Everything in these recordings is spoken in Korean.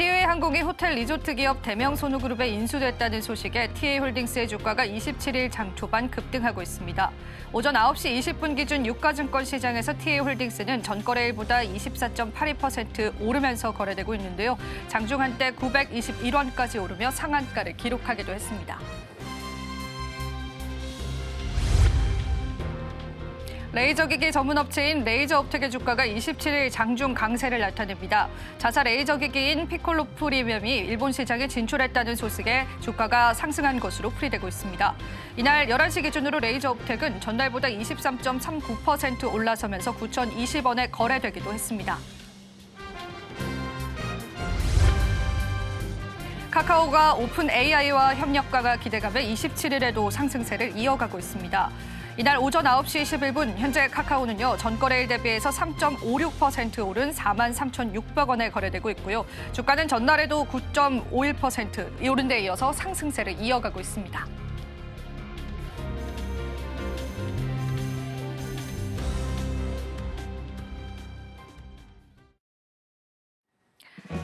티웨이항공이 호텔 리조트 기업 대명손우그룹에 인수됐다는 소식에 TA홀딩스의 주가가 27일 장 초반 급등하고 있습니다. 오전 9시 20분 기준 유가증권 시장에서 TA홀딩스는 전거래일보다 24.82% 오르면서 거래되고 있는데요. 장중 한때 921원까지 오르며 상한가를 기록하기도 했습니다. 레이저기기 전문업체인 레이저옵텍의 주가가 27일 장중 강세를 나타냅니다. 자사 레이저기기인 피콜로 프리미엄이 일본 시장에 진출했다는 소식에 주가가 상승한 것으로 풀이되고 있습니다. 이날 11시 기준으로 레이저옵텍은 전날보다 23.39% 올라서면서 9,020원에 거래되기도 했습니다. 카카오가 오픈 AI와 협력가가 기대감에 27일에도 상승세를 이어가고 있습니다. 이날 오전 9시 21분 현재 카카오는요 전거래일 대비해서 3.56% 오른 43,600원에 거래되고 있고요. 주가는 전날에도 9.51% 오른 데 이어서 상승세를 이어가고 있습니다.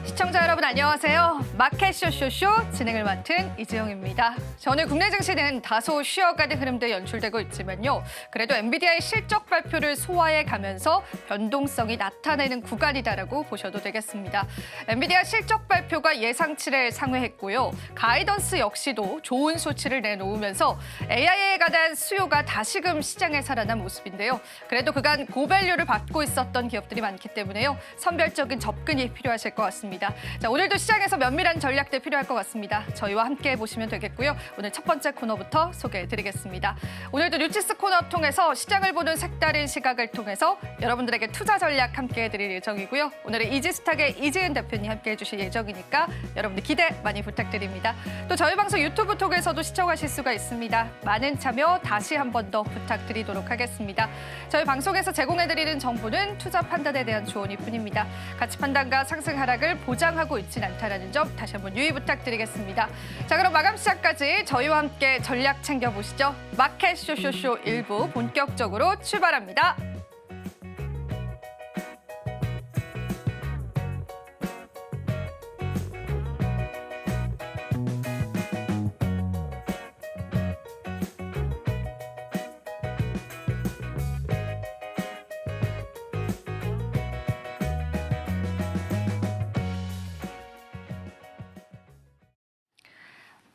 시청자 여러분 안녕하세요. 마켓 쇼쇼쇼 진행을 맡은 이지영입니다. 오늘 국내 증시는 다소 쉬어가는 흐름도 연출되고 있지만요. 그래도 엔비디아의 실적 발표를 소화해 가면서 변동성이 나타내는 구간이다라고 보셔도 되겠습니다. 엔비디아 실적 발표가 예상치를 상회했고요. 가이던스 역시도 좋은 수치를 내놓으면서 AI에 관한 수요가 다시금 시장에 살아난 모습인데요. 그래도 그간 고밸류를 받고 있었던 기업들이 많기 때문에요. 선별적인 접근이 필요하실 것 같습니다. 자, 오늘도 시장에서 면밀한 전략들 필요할 것 같습니다. 저희와 함께 보시면 되겠고요. 오늘 첫 번째 코너부터 소개해드리겠습니다. 오늘도 뉴치스 코너 통해서 시장을 보는 색다른 시각을 통해서 여러분들에게 투자 전략 함께 해드릴 예정이고요. 오늘은 이지스탁의 이지은 대표님 함께 해주실 예정이니까 여러분들 기대 많이 부탁드립니다. 또 저희 방송 유튜브 통해서도 시청하실 수가 있습니다. 많은 참여 다시 한 번 더 부탁드리도록 하겠습니다. 저희 방송에서 제공해드리는 정보는 투자 판단에 대한 조언일 뿐입니다. 가치 판단과 상승 하락을 보장하고 있진 않다는 점 다시 한번 유의 부탁드리겠습니다. 자, 그럼 마감 시작까지 저희와 함께 전략 챙겨보시죠. 마켓 쇼쇼쇼 1부 본격적으로 출발합니다.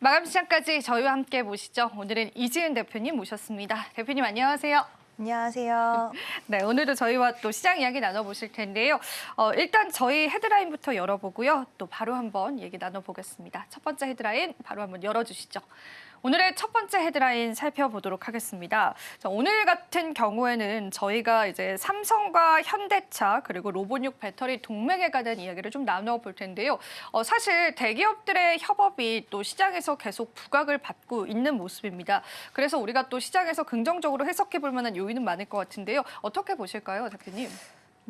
마감 시장까지 저희와 함께 보시죠. 오늘은 이지은 대표님 모셨습니다. 대표님 안녕하세요. 안녕하세요. 네, 오늘도 저희와 또 시장 이야기 나눠보실 텐데요. 일단 저희 헤드라인부터 열어보고요. 또 바로 한번 얘기 나눠보겠습니다. 첫 번째 헤드라인 바로 한번 열어주시죠. 오늘의 첫 번째 헤드라인 살펴보도록 하겠습니다. 자, 오늘 같은 경우에는 저희가 이제 삼성과 현대차 그리고 로봇6 배터리 동맹에 관한 이야기를 좀 나눠볼 텐데요. 사실 대기업들의 협업이 또 시장에서 계속 부각을 받고 있는 모습입니다. 그래서 우리가 또 시장에서 긍정적으로 해석해 볼 만한 요인은 많을 것 같은데요. 어떻게 보실까요, 대표님?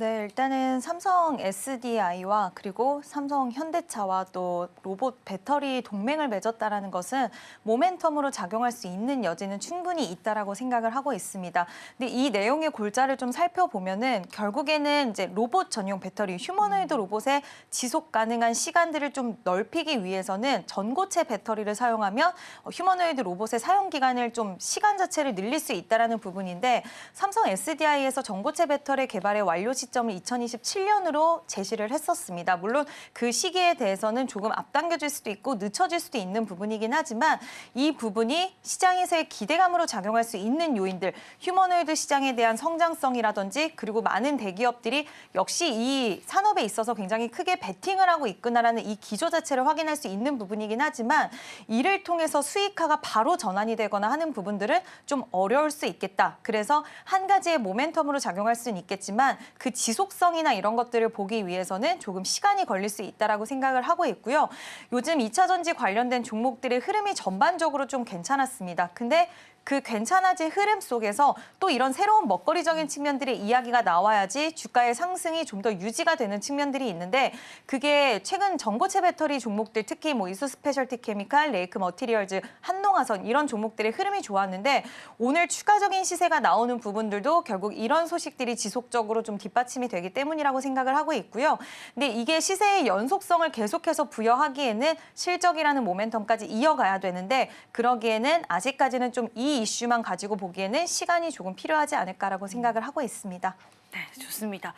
네, 일단은 삼성 SDI와 그리고 삼성 현대차와 또 로봇 배터리 동맹을 맺었다라는 것은 모멘텀으로 작용할 수 있는 여지는 충분히 있다라고 생각을 하고 있습니다. 근데 이 내용의 골자를 좀 살펴보면은 결국에는 이제 로봇 전용 배터리, 휴머노이드 로봇의 지속 가능한 시간들을 좀 넓히기 위해서는 전고체 배터리를 사용하면 휴머노이드 로봇의 사용 기간을 좀 시간 자체를 늘릴 수 있다라는 부분인데 삼성 SDI에서 전고체 배터리 개발의 완료 시점을 2027년으로 제시를 했었습니다. 물론 그 시기에 대해서는 조금 앞당겨질 수도 있고 늦춰질 수도 있는 부분이긴 하지만 이 부분이 시장에서의 기대감으로 작용할 수 있는 요인들, 휴머노이드 시장에 대한 성장성이라든지 그리고 많은 대기업들이 역시 이 산업에 있어서 굉장히 크게 베팅을 하고 있구나라는 이 기조 자체를 확인할 수 있는 부분이긴 하지만 이를 통해서 수익화가 바로 전환이 되거나 하는 부분들은 좀 어려울 수 있겠다. 그래서 한 가지의 모멘텀으로 작용할 수는 있겠지만 그 지속성이나 이런 것들을 보기 위해서는 조금 시간이 걸릴 수 있다라고 생각을 하고 있고요. 요즘 2차 전지 관련된 종목들의 흐름이 전반적으로 좀 괜찮았습니다. 근데 그 괜찮아질 흐름 속에서 또 이런 새로운 먹거리적인 측면들의 이야기가 나와야지 주가의 상승이 좀 더 유지가 되는 측면들이 있는데 그게 최근 전고체 배터리 종목들 특히 뭐 이수 스페셜티 케미칼, 레이크 머티리얼즈, 한농화선 이런 종목들의 흐름이 좋았는데 오늘 추가적인 시세가 나오는 부분들도 결국 이런 소식들이 지속적으로 좀 뒷받침이 되기 때문이라고 생각을 하고 있고요. 근데 이게 시세의 연속성을 계속해서 부여하기에는 실적이라는 모멘텀까지 이어가야 되는데 그러기에는 아직까지는 좀 이 이슈만 가지고 보기에는 시간이 조금 필요하지 않을까라고 생각을 하고 있습니다. 네, 좋습니다.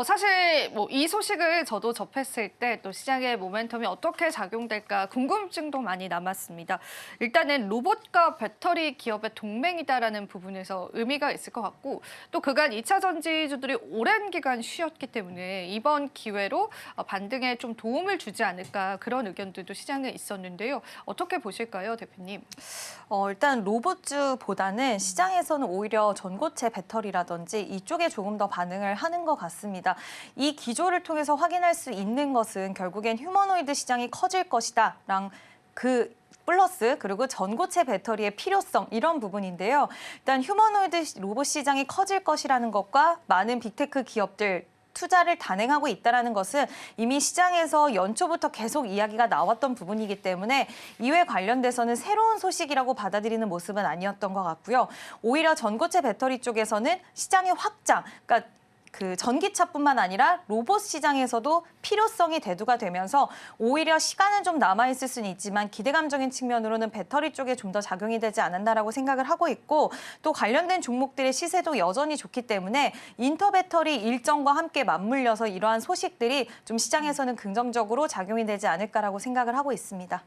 사실 뭐 이 소식을 저도 접했을 때 또 시장의 모멘텀이 어떻게 작용될까 궁금증도 많이 남았습니다. 일단은 로봇과 배터리 기업의 동맹이다라는 부분에서 의미가 있을 것 같고 또 그간 2차 전지주들이 오랜 기간 쉬었기 때문에 이번 기회로 반등에 좀 도움을 주지 않을까 그런 의견들도 시장에 있었는데요. 어떻게 보실까요, 대표님? 일단 로봇주보다는 시장에서는 오히려 전고체 배터리라든지 이쪽에 조금 더 반응을 하는 것 같습니다. 이 기조를 통해서 확인할 수 있는 것은 결국엔 휴머노이드 시장이 커질 것이다랑 플러스 그리고 전고체 배터리의 필요성 이런 부분인데요. 일단 휴머노이드 로봇 시장이 커질 것이라는 것과 많은 빅테크 기업들 투자를 단행하고 있다는 것은 이미 시장에서 연초부터 계속 이야기가 나왔던 부분이기 때문에 이에 관련돼서는 새로운 소식이라고 받아들이는 모습은 아니었던 것 같고요. 오히려 전고체 배터리 쪽에서는 시장의 확장, 그러니까 그 전기차뿐만 아니라 로봇 시장에서도 필요성이 대두가 되면서 오히려 시간은 좀 남아있을 수는 있지만 기대감적인 측면으로는 배터리 쪽에 좀 더 작용이 되지 않았나라고 생각을 하고 있고 또 관련된 종목들의 시세도 여전히 좋기 때문에 인터배터리 일정과 함께 맞물려서 이러한 소식들이 좀 시장에서는 긍정적으로 작용이 되지 않을까라고 생각을 하고 있습니다.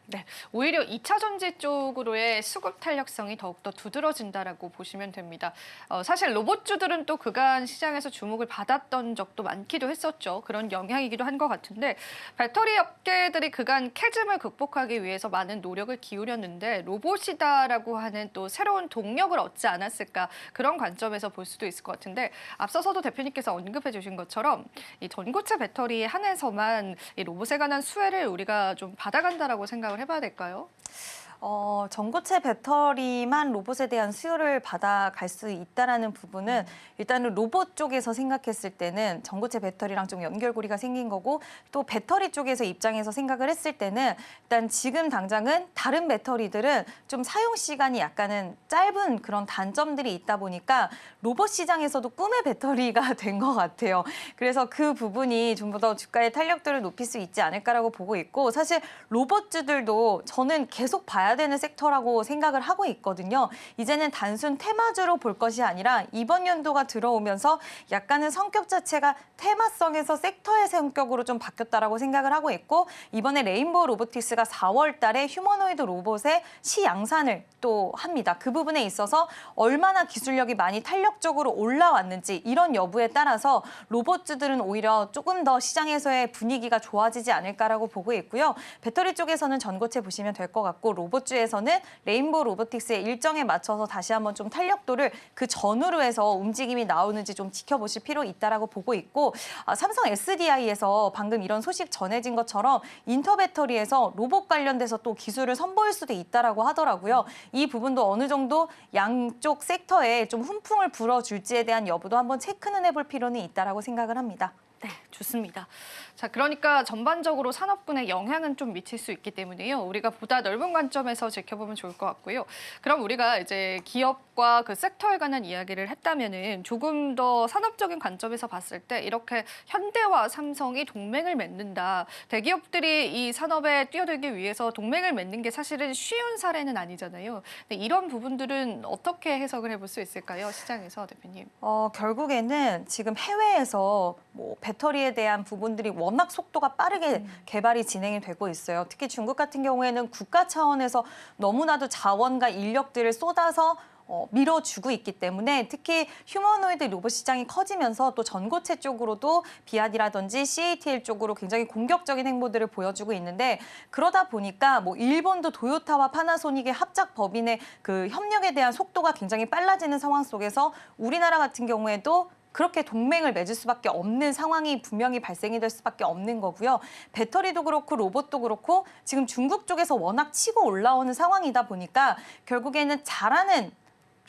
네, 오히려 2차 전지 쪽으로의 수급 탄력성이 더욱더 두드러진다라고 보시면 됩니다. 사실 로봇주들은 또 그간 시장에서 주목을 받았던 적도 많기도 했었죠. 그런 영향이기도 한 것 같은데 배터리 업계들이 그간 캐즘을 극복하기 위해서 많은 노력을 기울였는데 로봇이다라고 하는 또 새로운 동력을 얻지 않았을까 그런 관점에서 볼 수도 있을 것 같은데 앞서서도 대표님께서 언급해 주신 것처럼 이 전고체 배터리에 한해서만 이 로봇에 관한 수혜를 우리가 좀 받아간다라고 생각을 해봐야 될까요? 전고체 배터리만 로봇에 대한 수요를 받아갈 수 있다는 부분은 일단은 로봇 쪽에서 생각했을 때는 전고체 배터리랑 좀 연결고리가 생긴 거고 또 배터리 쪽에서 입장에서 생각을 했을 때는 일단 지금 당장은 다른 배터리들은 좀 사용 시간이 약간은 짧은 그런 단점들이 있다 보니까 로봇 시장에서도 꿈의 배터리가 된 것 같아요. 그래서 그 부분이 좀 더 주가의 탄력도를 높일 수 있지 않을까라고 보고 있고 사실 로봇주들도 저는 계속 봐야 되는 섹터라고 생각을 하고 있거든요. 이제는 단순 테마주로 볼 것이 아니라 이번 연도가 들어오면서 약간은 성격 자체가 테마성에서 섹터의 성격으로 좀 바뀌었다라고 생각을 하고 있고 이번에 레인보우 로보틱스가 4월 달에 휴머노이드 로봇의 시양산을 또 합니다. 그 부분에 있어서 얼마나 기술력이 많이 탄력적으로 올라왔는지 이런 여부에 따라서 로봇주들은 오히려 조금 더 시장에서의 분위기가 좋아지지 않을까라고 보고 있고요. 배터리 쪽에서는 전고체 보시면 될 것 같고 로봇주에서는 레인보우 로보틱스의 일정에 맞춰서 다시 한번 좀 탄력도를 그 전후로 해서 움직임이 나오는지 좀 지켜보실 필요 있다라고 보고 있고 삼성 SDI에서 방금 이런 소식 전해진 것처럼 인터배터리에서 로봇 관련돼서 또 기술을 선보일 수도 있다라고 하더라고요. 이 부분도 어느 정도 양쪽 섹터에 좀 훈풍을 불어줄지에 대한 여부도 한번 체크는 해볼 필요는 있다라고 생각을 합니다. 네, 좋습니다. 자, 그러니까 전반적으로 산업군에 영향은 좀 미칠 수 있기 때문에요. 우리가 보다 넓은 관점에서 지켜보면 좋을 것 같고요. 그럼 우리가 이제 기업과 그 섹터에 관한 이야기를 했다면은 조금 더 산업적인 관점에서 봤을 때 이렇게 현대와 삼성이 동맹을 맺는다. 대기업들이 이 산업에 뛰어들기 위해서 동맹을 맺는 게 사실은 쉬운 사례는 아니잖아요. 근데 이런 부분들은 어떻게 해석을 해볼 수 있을까요, 시장에서 대표님? 결국에는 지금 해외에서 뭐 배터리에 대한 부분들이 워낙 속도가 빠르게 개발이 진행이 되고 있어요. 특히 중국 같은 경우에는 국가 차원에서 너무나도 자원과 인력들을 쏟아서 밀어주고 있기 때문에 특히 휴머노이드 로봇 시장이 커지면서 또 전고체 쪽으로도 비아디라든지 CATL 쪽으로 굉장히 공격적인 행보들을 보여주고 있는데 그러다 보니까 뭐 일본도 도요타와 파나소닉의 합작 법인의 그 협력에 대한 속도가 굉장히 빨라지는 상황 속에서 우리나라 같은 경우에도 그렇게 동맹을 맺을 수밖에 없는 상황이 분명히 발생이 될 수밖에 없는 거고요. 배터리도 그렇고 로봇도 그렇고 지금 중국 쪽에서 워낙 치고 올라오는 상황이다 보니까 결국에는 잘하는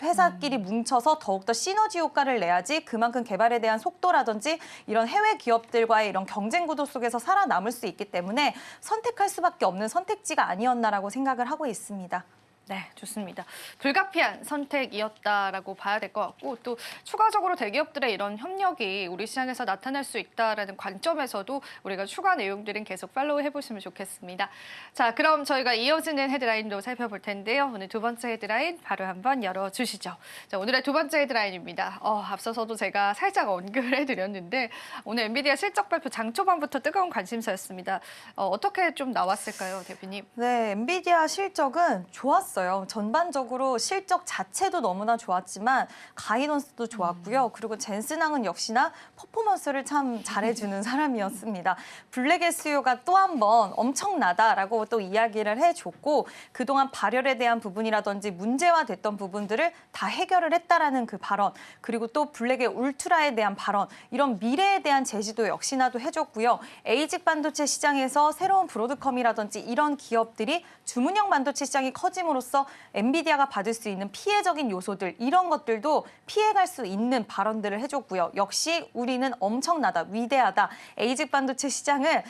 회사끼리 뭉쳐서 더욱더 시너지 효과를 내야지 그만큼 개발에 대한 속도라든지 이런 해외 기업들과의 이런 경쟁 구도 속에서 살아남을 수 있기 때문에 선택할 수밖에 없는 선택지가 아니었나라고 생각을 하고 있습니다. 네, 좋습니다. 불가피한 선택이었다라고 봐야 될 것 같고 또 추가적으로 대기업들의 이런 협력이 우리 시장에서 나타날 수 있다라는 관점에서도 우리가 추가 내용들은 계속 팔로우 해보시면 좋겠습니다. 자, 그럼 저희가 이어지는 헤드라인도 살펴볼 텐데요. 오늘 두 번째 헤드라인 바로 한번 열어주시죠. 자, 오늘의 두 번째 헤드라인입니다. 앞서서도 제가 살짝 언급을 해드렸는데 오늘 엔비디아 실적 발표 장 초반부터 뜨거운 관심사였습니다. 어떻게 좀 나왔을까요, 대표님? 네, 엔비디아 실적은 좋았어요. 전반적으로 실적 자체도 너무나 좋았지만 가이던스도 좋았고요. 그리고 젠슨항은 역시나 퍼포먼스를 참 잘해주는 사람이었습니다. 블랙의 수요가 또 한 번 엄청나다라고 또 이야기를 해줬고 그동안 발열에 대한 부분이라든지 문제화됐던 부분들을 다 해결을 했다라는 그 발언 그리고 또 블랙의 울트라에 대한 발언 이런 미래에 대한 제시도 역시나도 해줬고요. 에이직 반도체 시장에서 새로운 브로드컴이라든지 이런 기업들이 주문형 반도체 시장이 커짐으로써 엔비디아가 받을 수 있는 피해적인 요소들 이런 것들도 피해갈 수 있는 발언들을 해줬고요. 역시 우리는 엄청나다, 위대하다. 에이직 반도체 시장은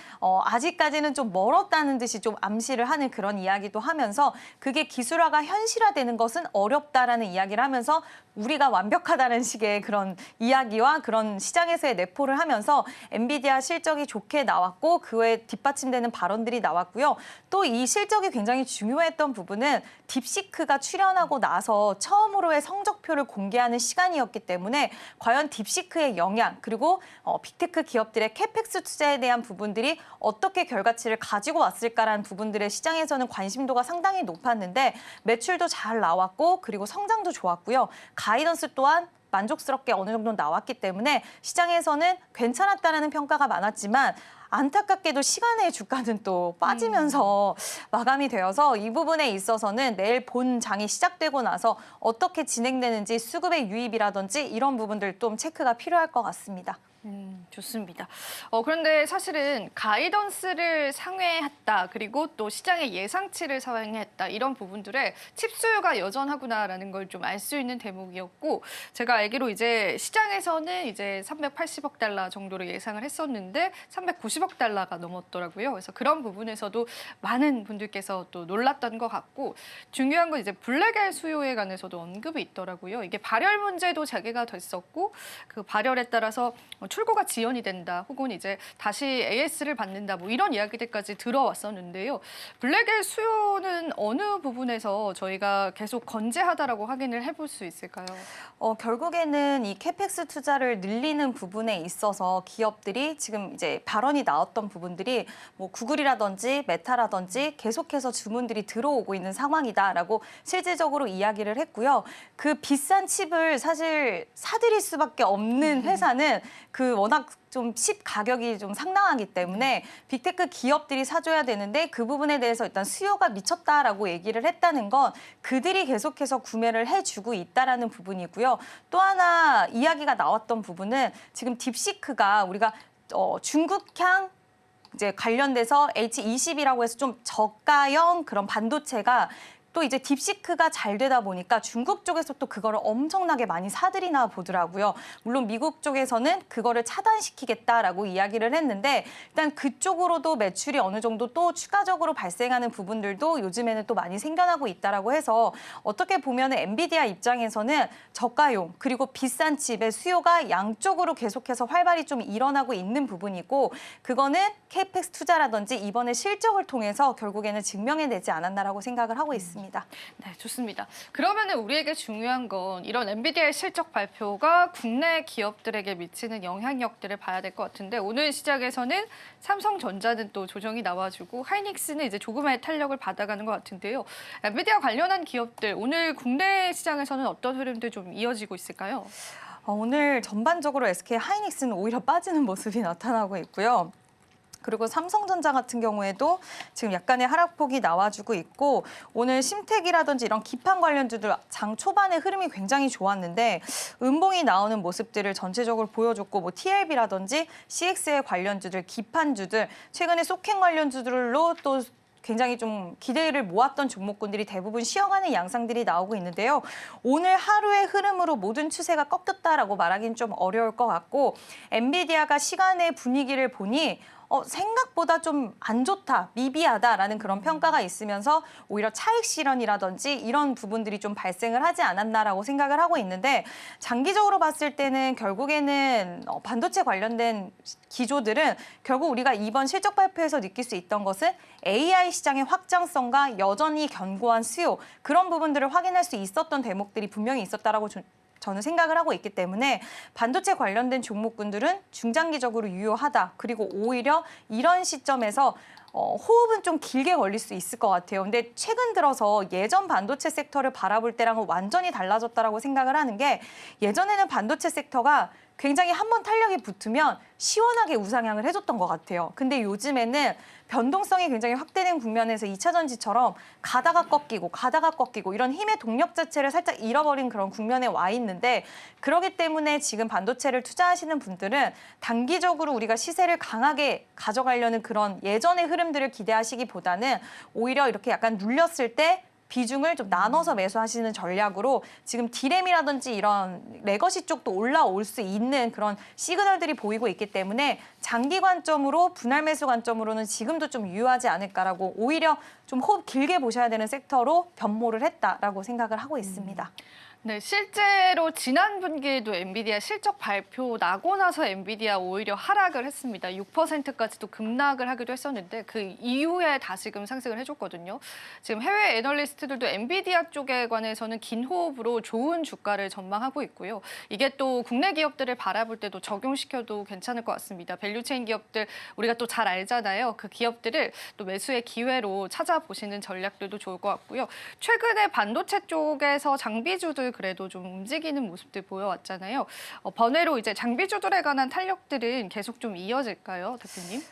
아직까지는 좀 멀었다는 듯이 좀 암시를 하는 그런 이야기도 하면서 그게 기술화가 현실화되는 것은 어렵다라는 이야기를 하면서 우리가 완벽하다는 식의 그런 이야기와 그런 시장에서의 내포를 하면서 엔비디아 실적이 좋게 나왔고 그 외에 뒷받침되는 발언들이 나왔고요. 또 이 실적이 굉장히 중요했던 부분은 딥시크가 출연하고 나서 처음으로의 성적표를 공개하는 시간이었기 때문에 과연 딥시크의 영향 그리고 빅테크 기업들의 캐펙스 투자에 대한 부분들이 어떻게 결과치를 가지고 왔을까라는 부분들의 시장에서는 관심도가 상당히 높았는데 매출도 잘 나왔고 그리고 성장도 좋았고요. 가이던스 또한 만족스럽게 어느 정도 나왔기 때문에 시장에서는 괜찮았다는 평가가 많았지만 안타깝게도 시간의 주가는 또 빠지면서 마감이 되어서 이 부분에 있어서는 내일 본 장이 시작되고 나서 어떻게 진행되는지 수급의 유입이라든지 이런 부분들 좀 체크가 필요할 것 같습니다. 좋습니다. 그런데 사실은 가이던스를 상회했다. 그리고 또 시장의 예상치를 상회했다. 이런 부분들에 칩 수요가 여전하구나라는 걸 좀 알 수 있는 대목이었고 제가 알기로 이제 시장에서는 이제 380억 달러 정도로 예상을 했었는데 390억 달러가 넘었더라고요. 그래서 그런 부분에서도 많은 분들께서 또 놀랐던 것 같고 중요한 건 이제 블랙의 수요에 관해서도 언급이 있더라고요. 이게 발열 문제도 제기가 됐었고 그 발열에 따라서 출고가 지연이 된다 혹은 이제 다시 AS를 받는다 뭐 이런 이야기들까지 들어왔었는데요. 블랙의 수요는 어느 부분에서 저희가 계속 건재하다라고 확인을 해볼 수 있을까요? 결국에는 이 캐펙스 투자를 늘리는 부분에 있어서 기업들이 지금 이제 발언이 나왔던 부분들이 뭐 구글이라든지 메타라든지 계속해서 주문들이 들어오고 있는 상황이다라고 실질적으로 이야기를 했고요. 그 비싼 칩을 사실 사들일 수밖에 없는 회사는 그 워낙 좀 칩 가격이 좀 상당하기 때문에 빅테크 기업들이 사줘야 되는데 그 부분에 대해서 일단 수요가 미쳤다라고 얘기를 했다는 건 그들이 계속해서 구매를 해주고 있다라는 부분이고요. 또 하나 이야기가 나왔던 부분은 지금 딥시크가 우리가 중국향 이제 관련돼서 H20이라고 해서 좀 저가형 그런 반도체가 또 이제 딥시크가 잘 되다 보니까 중국 쪽에서 또 그거를 엄청나게 많이 사들이나 보더라고요. 물론 미국 쪽에서는 그거를 차단시키겠다라고 이야기를 했는데 일단 그쪽으로도 매출이 어느 정도 또 추가적으로 발생하는 부분들도 요즘에는 또 많이 생겨나고 있다라고 해서 어떻게 보면 엔비디아 입장에서는 저가용 그리고 비싼 칩의 수요가 양쪽으로 계속해서 활발히 좀 일어나고 있는 부분이고 그거는 캐펙스 투자라든지 이번에 실적을 통해서 결국에는 증명해내지 않았나라고 생각을 하고 있습니다. 네, 좋습니다. 그러면 우리에게 중요한 건 이런 엔비디아의 실적 발표가 국내 기업들에게 미치는 영향력들을 봐야 될 것 같은데 오늘 시장에서는 삼성전자는 또 조정이 나와주고 하이닉스는 이제 조금의 탄력을 받아가는 것 같은데요. 엔비디아 관련한 기업들 오늘 국내 시장에서는 어떤 흐름들 좀 이어지고 있을까요? 오늘 전반적으로 SK 하이닉스는 오히려 빠지는 모습이 나타나고 있고요. 그리고 삼성전자 같은 경우에도 지금 약간의 하락폭이 나와주고 있고 오늘 심택이라든지 이런 기판 관련주들 장 초반에 흐름이 굉장히 좋았는데 음봉이 나오는 모습들을 전체적으로 보여줬고 뭐 TLB라든지 CX의 관련주들, 기판주들 최근에 소캔 관련주들로 또 굉장히 좀 기대를 모았던 종목군들이 대부분 쉬어가는 양상들이 나오고 있는데요. 오늘 하루의 흐름으로 모든 추세가 꺾였다라고 말하기는 좀 어려울 것 같고 엔비디아가 시간의 분위기를 보니 생각보다 좀 안 좋다, 미비하다라는 그런 평가가 있으면서 오히려 차익 실현이라든지 이런 부분들이 좀 발생을 하지 않았나라고 생각을 하고 있는데 장기적으로 봤을 때는 결국에는 반도체 관련된 기조들은 결국 우리가 이번 실적 발표에서 느낄 수 있던 것은 AI 시장의 확장성과 여전히 견고한 수요 그런 부분들을 확인할 수 있었던 대목들이 분명히 있었다라고 저는 생각을 하고 있기 때문에 반도체 관련된 종목군들은 중장기적으로 유효하다. 그리고 오히려 이런 시점에서 호흡은 좀 길게 걸릴 수 있을 것 같아요. 근데 최근 들어서 예전 반도체 섹터를 바라볼 때랑은 완전히 달라졌다라고 생각을 하는 게 예전에는 반도체 섹터가 굉장히 한번 탄력이 붙으면 시원하게 우상향을 해줬던 것 같아요. 근데 요즘에는 변동성이 굉장히 확대된 국면에서 2차 전지처럼 가다가 꺾이고 이런 힘의 동력 자체를 살짝 잃어버린 그런 국면에 와 있는데 그렇기 때문에 지금 반도체를 투자하시는 분들은 단기적으로 우리가 시세를 강하게 가져가려는 그런 예전의 흐름들을 기대하시기보다는 오히려 이렇게 약간 눌렸을 때 비중을 좀 나눠서 매수하시는 전략으로 지금 디램이라든지 이런 레거시 쪽도 올라올 수 있는 그런 시그널들이 보이고 있기 때문에 장기 관점으로 분할 매수 관점으로는 지금도 좀 유효하지 않을까라고 오히려 좀 호흡 길게 보셔야 되는 섹터로 변모를 했다라고 생각을 하고 있습니다. 네, 실제로 지난 분기에도 엔비디아 실적 발표 나고 나서 엔비디아 오히려 하락을 했습니다. 6%까지도 급락을 하기도 했었는데 그 이후에 다시금 상승을 해줬거든요. 지금 해외 애널리스트들도 엔비디아 쪽에 관해서는 긴 호흡으로 좋은 주가를 전망하고 있고요. 이게 또 국내 기업들을 바라볼 때도 적용시켜도 괜찮을 것 같습니다. 밸류체인 기업들 우리가 또 잘 알잖아요. 그 기업들을 또 매수의 기회로 찾아보시는 전략들도 좋을 것 같고요. 최근에 반도체 쪽에서 장비주들 그래도 좀 움직이는 모습들 보여왔잖아요. 번외로 이제 장비주들에 관한 탄력들은 계속 좀 이어질까요, 대표님?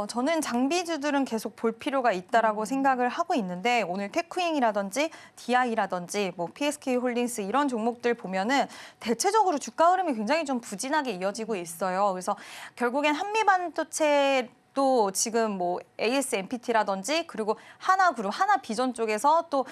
저는 장비주들은 계속 볼 필요가 있다라고 생각을 하고 있는데 오늘 테크잉이라든지 DI라든지 뭐 PSK홀딩스 이런 종목들 보면은 대체적으로 주가 흐름이 굉장히 좀 부진하게 이어지고 있어요. 그래서 결국엔 한미반도체 또 지금 뭐 ASMPT라든지 그리고 하나그룹, 하나비전 쪽에서 또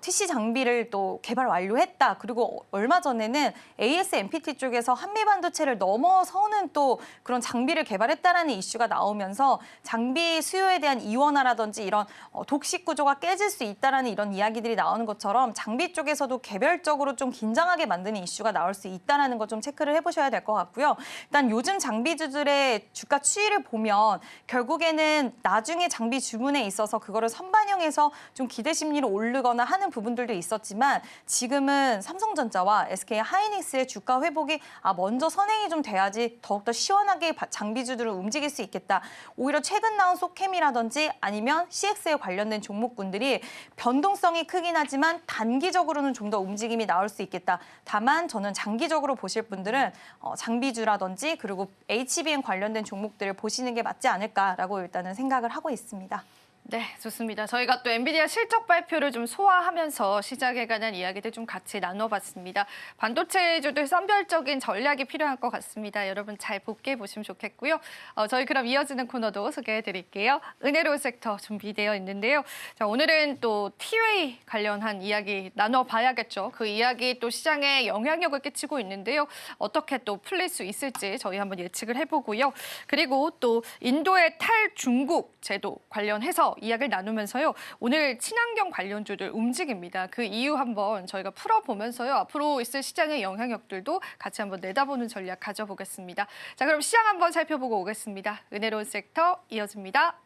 TC 장비를 또 개발 완료했다. 그리고 얼마 전에는 ASMPT 쪽에서 한미반도체를 넘어서는 또 그런 장비를 개발했다라는 이슈가 나오면서 장비 수요에 대한 이원화라든지 이런 독식 구조가 깨질 수 있다라는 이런 이야기들이 나오는 것처럼 장비 쪽에서도 개별적으로 좀 긴장하게 만드는 이슈가 나올 수 있다라는 거 좀 체크를 해보셔야 될 것 같고요. 일단 요즘 장비주들의 주가 추이를 보면 결국에는 나중에 장비 주문에 있어서 그거를 선반영해서 좀 기대 심리로 오르거나 하는 부분들도 있었지만 지금은 삼성전자와 SK 하이닉스의 주가 회복이 먼저 선행이 좀 돼야지 더욱더 시원하게 장비주들을 움직일 수 있겠다. 오히려 최근 나온 소캠이라든지 아니면 CX에 관련된 종목군들이 변동성이 크긴 하지만 단기적으로는 좀 더 움직임이 나올 수 있겠다. 다만 저는 장기적으로 보실 분들은 장비주라든지 그리고 HBM 관련된 종목들을 보시는 게 맞지 않을까라고 일단은 생각을 하고 있습니다. 네, 좋습니다. 저희가 또 엔비디아 실적 발표를 좀 소화하면서 시장에 관한 이야기들 좀 같이 나눠봤습니다. 반도체주들 선별적인 전략이 필요할 것 같습니다. 여러분 잘 볼게 보시면 좋겠고요. 저희 그럼 이어지는 코너도 소개해드릴게요. 은혜로운 섹터 준비되어 있는데요. 자, 오늘은 또 T-Way 관련한 이야기 나눠봐야겠죠. 그 이야기 또 시장에 영향력을 끼치고 있는데요. 어떻게 또 풀릴 수 있을지 저희 한번 예측을 해보고요. 그리고 또 인도의 탈중국 제도 관련해서 이야기를 나누면서요. 오늘 친환경 관련주들 움직입니다. 그 이유 한번 저희가 풀어보면서요. 앞으로 있을 시장의 영향력들도 같이 한번 내다보는 전략 가져보겠습니다. 자, 그럼 시장 한번 살펴보고 오겠습니다. 은혜로운 섹터 이어집니다.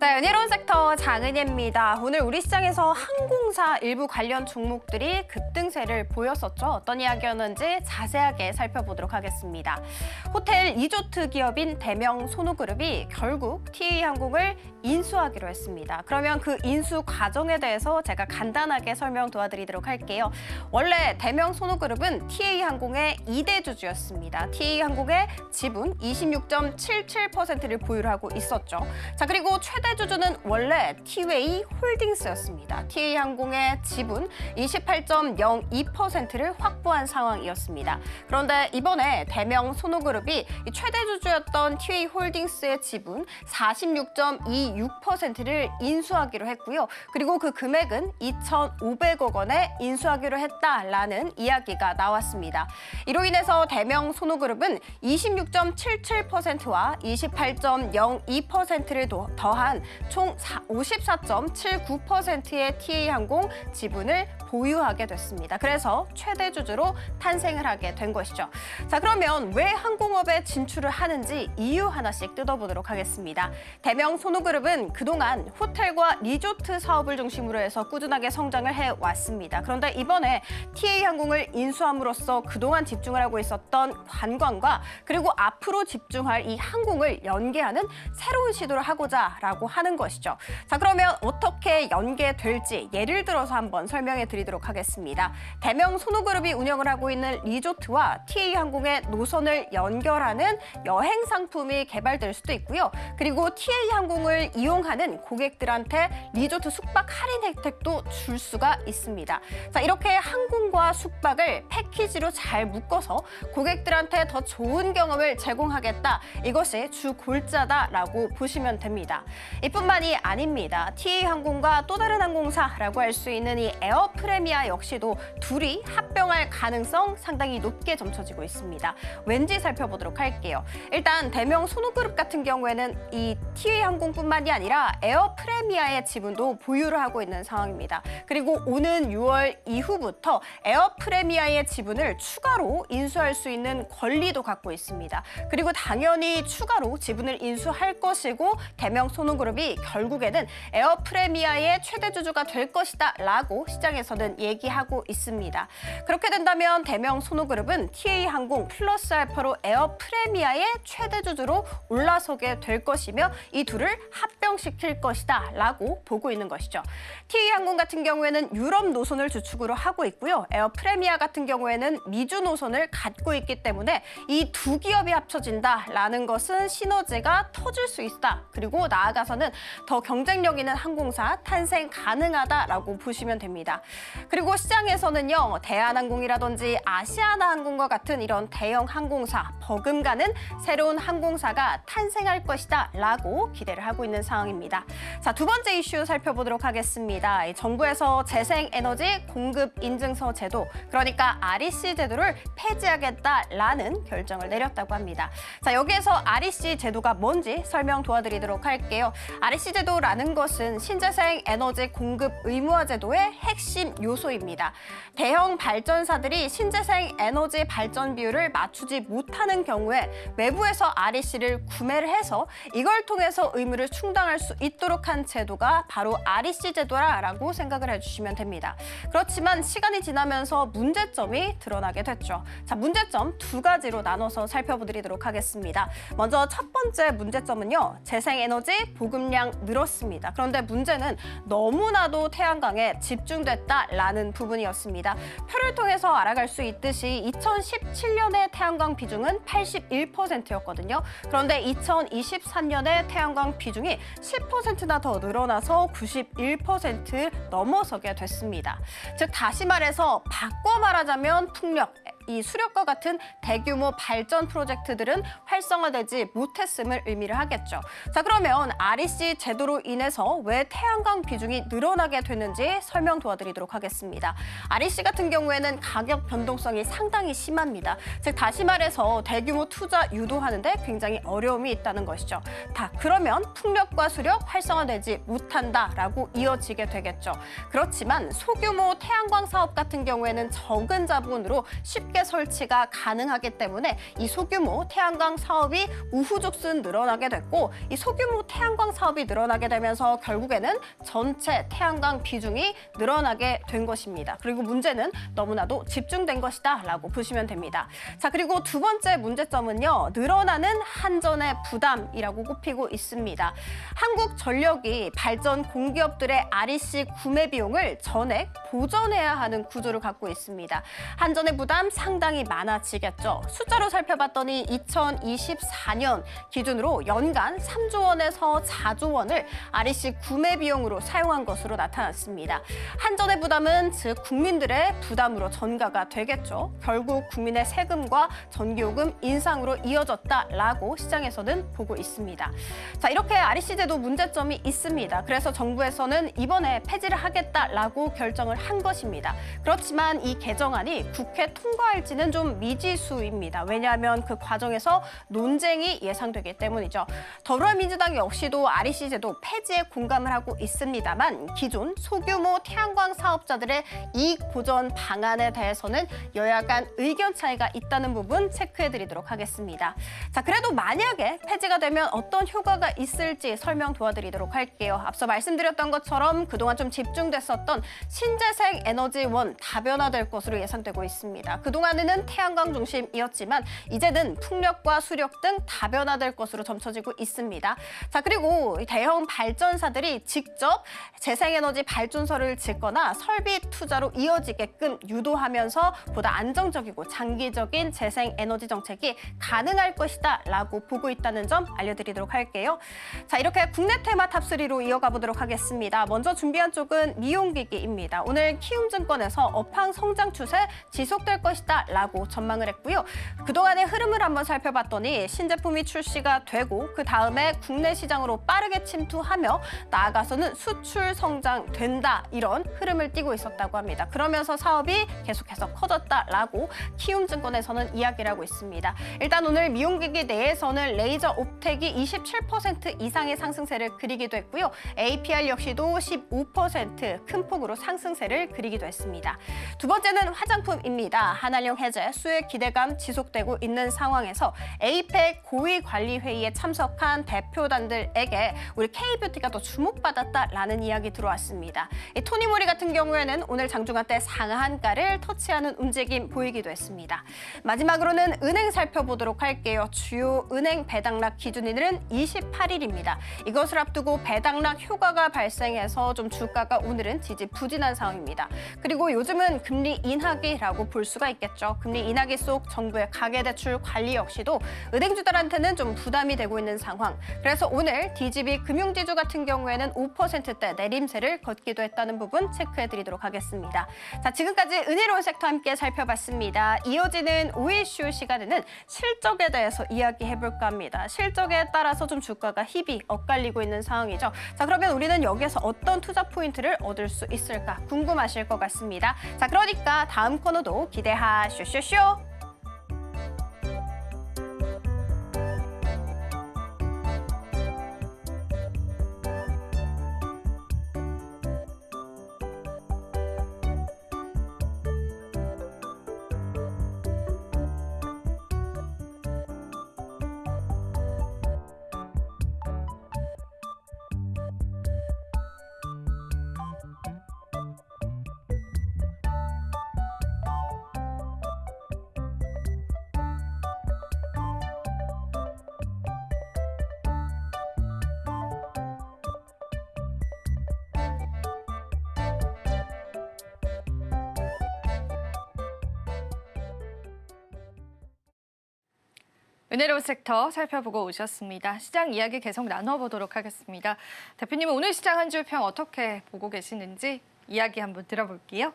네, 은혜로운 섹터 장은혜입니다. 오늘 우리 시장에서 항공사 일부 관련 종목들이 급등세를 보였었죠. 어떤 이야기였는지 자세하게 살펴보도록 하겠습니다. 호텔 리조트 기업인 대명 손우그룹이 결국 TA항공을 인수하기로 했습니다. 그러면 그 인수 과정에 대해서 제가 간단하게 설명 도와드리도록 할게요. 원래 대명 손우그룹은 TA항공의 2대 주주였습니다. TA항공의 지분 26.77%를 보유를 하고 있었죠. 자, 그리고 최대 주주는 원래 티웨이 홀딩스였습니다. TA항공의 지분 28.02%를 확보한 상황이었습니다. 그런데 이번에 대명 손우그룹이 최대 주주였던 티웨이 홀딩스의 지분 46.26%를 인수하기로 했고요. 그리고 그 금액은 2,500억 원에 인수하기로 했다라는 이야기가 나왔습니다. 이로 인해서 대명 손우그룹은 26.77%와 28.02%를 더한 총 54.79%의 TA항공 지분을 보유하게 됐습니다. 그래서 최대 주주로 탄생을 하게 된 것이죠. 자, 그러면 왜 항공업에 진출을 하는지 이유 하나씩 뜯어보도록 하겠습니다. 대명 손우그룹은 그동안 호텔과 리조트 사업을 중심으로 해서 꾸준하게 성장을 해왔습니다. 그런데 이번에 TA항공을 인수함으로써 그동안 집중을 하고 있었던 관광과 그리고 앞으로 집중할 이 항공을 연계하는 새로운 시도를 하고자라고 하는 것이죠. 자, 그러면 어떻게 연계될지 예를 들어서 한번 설명해 드리도록 하겠습니다. 대명 손우그룹이 운영을 하고 있는 리조트와 TA항공의 노선을 연결하는 여행 상품이 개발될 수도 있고요. 그리고 TA항공을 이용하는 고객들한테 리조트 숙박 할인 혜택도 줄 수가 있습니다. 자, 이렇게 항공과 숙박을 패키지로 잘 묶어서 고객들한테 더 좋은 경험을 제공하겠다. 이것이 주 골자다라고 보시면 됩니다. 이뿐만이 아닙니다. TA항공과 또 다른 항공사라고 할 수 있는 이 에어프레미아 역시도 둘이 합병할 가능성 상당히 높게 점쳐지고 있습니다. 왠지 살펴보도록 할게요. 일단 대명 손우그룹 같은 경우에는 이 TA항공뿐만이 아니라 에어프레미아의 지분도 보유를 하고 있는 상황입니다. 그리고 오는 6월 이후부터 에어프레미아의 지분을 추가로 인수할 수 있는 권리도 갖고 있습니다. 그리고 당연히 추가로 지분을 인수할 것이고 대명 손우그룹이 결국에는 에어프레미아의 최대 주주가 될 것이다 라고 시장에서는 얘기하고 있습니다. 그렇게 된다면 대명 손우그룹은 TA항공 플러스 알파로 에어프레미아의 최대 주주로 올라서게 될 것이며 이 둘을 합병시킬 것이다 라고 보고 있는 것이죠. TA항공 같은 경우에는 유럽 노선을 주축으로 하고 있고요. 에어프레미아 같은 경우에는 미주 노선을 갖고 있기 때문에 이 두 기업이 합쳐진다라는 것은 시너지가 터질 수 있다. 그리고 나아가서는 더 경쟁력 있는 항공사 탄생 가능하다라고 보시면 됩니다. 그리고 시장에서는요, 대한항공이라든지 아시아나항공과 같은 이런 대형 항공사, 버금가는 새로운 항공사가 탄생할 것이다 라고 기대를 하고 있는 상황입니다. 자, 두 번째 이슈 살펴보도록 하겠습니다. 정부에서 재생에너지 공급 인증서 제도, 그러니까 REC 제도를 폐지하겠다라는 결정을 내렸다고 합니다. 자, 여기에서 REC 제도가 뭔지 설명 도와드리도록 할게요. REC 제도라는 것은 신재생 에너지 공급 의무화 제도의 핵심 요소입니다. 대형 발전사들이 신재생 에너지 발전 비율을 맞추지 못하는 경우에 외부에서 REC를 구매를 해서 이걸 통해서 의무를 충당할 수 있도록 한 제도가 바로 REC 제도라고 생각을 해주시면 됩니다. 그렇지만 시간이 지나면서 문제점이 드러나게 됐죠. 자, 문제점 두 가지로 나눠서 살펴보도록 하겠습니다. 먼저 첫 번째 문제점은요, 재생에너지 보급량 늘었습니다. 그런데 문제는 너무나도 태양광에 집중됐다라는 부분이었습니다. 표를 통해서 알아갈 수 있듯이 2017년의 태양광 비중은 81%였거든요. 그런데 2023년에 태양광 비중이 10%나 더 늘어나서 91% 넘어서게 됐습니다. 즉 다시 말해서 바꿔 말하자면 풍력, 이 수력과 같은 대규모 발전 프로젝트들은 활성화되지 못했음을 의미를 하겠죠. 자, 그러면 REC 제도로 인해서 왜 태양광 비중이 늘어나게 됐는지 설명 도와드리도록 하겠습니다. REC 같은 경우에는 가격 변동성이 상당히 심합니다. 즉 다시 말해서 대규모 투자 유도하는데 굉장히 어려움이 있다는 것이죠. 그러면 풍력과 수력 활성화되지 못한다라고 이어지게 되겠죠. 그렇지만 소규모 태양광 사업 같은 경우에는 적은 자본으로 쉽게 쉽게 설치가 가능하기 때문에 이 소규모 태양광 사업이 우후죽순 늘어나게 됐고, 이 소규모 태양광 사업이 늘어나게 되면서 결국에는 전체 태양광 비중이 늘어나게 된 것입니다. 그리고 문제는 너무나도 집중된 것이다라고 보시면 됩니다. 자, 그리고 두 번째 문제점은요, 늘어나는 한전의 부담이라고 꼽히고 있습니다. 한국전력이 발전 공기업들의 REC 구매 비용을 전액 보전해야 하는 구조를 갖고 있습니다. 한전의 부담 상당히 많아지겠죠. 숫자로 살펴봤더니 2024년 기준으로 연간 3조 원에서 4조 원을 REC 구매 비용으로 사용한 것으로 나타났습니다. 한전의 부담은 즉 국민들의 부담으로 전가가 되겠죠. 결국 국민의 세금과 전기요금 인상으로 이어졌다라고 시장에서는 보고 있습니다. 자, 이렇게 REC 제도 문제점이 있습니다. 그래서 정부에서는 이번에 폐지를 하겠다라고 결정을 한 것입니다. 그렇지만 이 개정안이 국회 통과할지는 좀 미지수입니다. 왜냐하면 그 과정에서 논쟁이 예상되기 때문이죠. 더불어민주당 역시도 REC 제도 폐지에 공감을 하고 있습니다만 기존 소규모 태양광 사업자들의 이익 보전 방안에 대해서는 여야 간 의견 차이가 있다는 부분 체크해드리도록 하겠습니다. 자, 그래도 만약에 폐지가 되면 어떤 효과가 있을지 설명 도와드리도록 할게요. 앞서 말씀드렸던 것처럼 그동안 좀 집중됐었던 신재생 에너지원 다변화될 것으로 예상되고 있습니다. 그동안에는 태양광 중심이었지만 이제는 풍력과 수력 등 다변화될 것으로 점쳐지고 있습니다. 자, 그리고 대형 발전사들이 직접 재생에너지 발전소를 짓거나 설비 투자로 이어지게끔 유도하면서 보다 안정적이고 장기적인 재생에너지 정책이 가능할 것이다 라고 보고 있다는 점 알려드리도록 할게요. 자, 이렇게 국내 테마 탑3로 이어가 보도록 하겠습니다. 먼저 준비한 쪽은 미용기기입니다. 오늘 키움증권에서 업황 성장 추세 지속될 것이다 라고 전망을 했고요. 그동안의 흐름을 한번 살펴봤더니 신제품이 출시가 되고 그 다음에 국내 시장으로 빠르게 침투하며 나아가서는 수출 성장된다, 이런 흐름을 띠고 있었다고 합니다. 그러면서 사업이 계속해서 커졌다라고 키움증권에서는 이야기를 하고 있습니다. 일단 오늘 미용기기 내에서는 레이저 옵텍이 27% 이상의 상승세를 그리기도 했고요. APR 역시도 15% 큰 폭으로 상승세를 그리기도 했습니다. 두 번째는 화장품입니다. 한한령 해제 수혜 기대감 지속되고 있는 상황에서 에이펙 고위관리회의에 참석한 대표단들에게 우리 K뷰티가 더 주목받았다라는 이야기 들어왔습니다. 이 토니모리 같은 경우에는 오늘 장중한때 상한가를 터치하는 움직임 보이기도 했습니다. 마지막으로는 은행 살펴보도록 할게요. 주요 은행 배당락 기준일은 28일입니다. 이것을 앞두고 배당락 효과가 발생해서 좀 주가가 오늘은 지지부진한 상황입니다. 그리고 요즘은 금리 인하기라고 볼 수가 있겠죠. 금리 인하기 속 정부의 가계대출 관리 역시도 은행주들한테는 좀 부담이 되고 있는 상황. 그래서 오늘 DGB 금융지주 같은 경우에는 5%대 내림세를 걷기도 했다는 부분 체크해드리도록 하겠습니다. 자, 지금까지 은혜로운 섹터 함께 살펴봤습니다. 이어지는 5이슈 시간에는 실적에 대해서 이야기해볼까 합니다. 실적에 따라서 좀 주가가 힙이 엇갈리고 있는 상황이죠. 자, 그러면 우리는 여기에서 어떤 투자 포인트를 얻을 수 있을까 궁금하실 것 같습니다. 자, 그러니까 다음 코너도 기대하쇼쇼쇼. 은혜로운 섹터 살펴보고 오셨습니다. 시장 이야기 계속 나눠보도록 하겠습니다. 대표님은 오늘 시장 한 주 평 어떻게 보고 계시는지 이야기 한번 들어볼게요.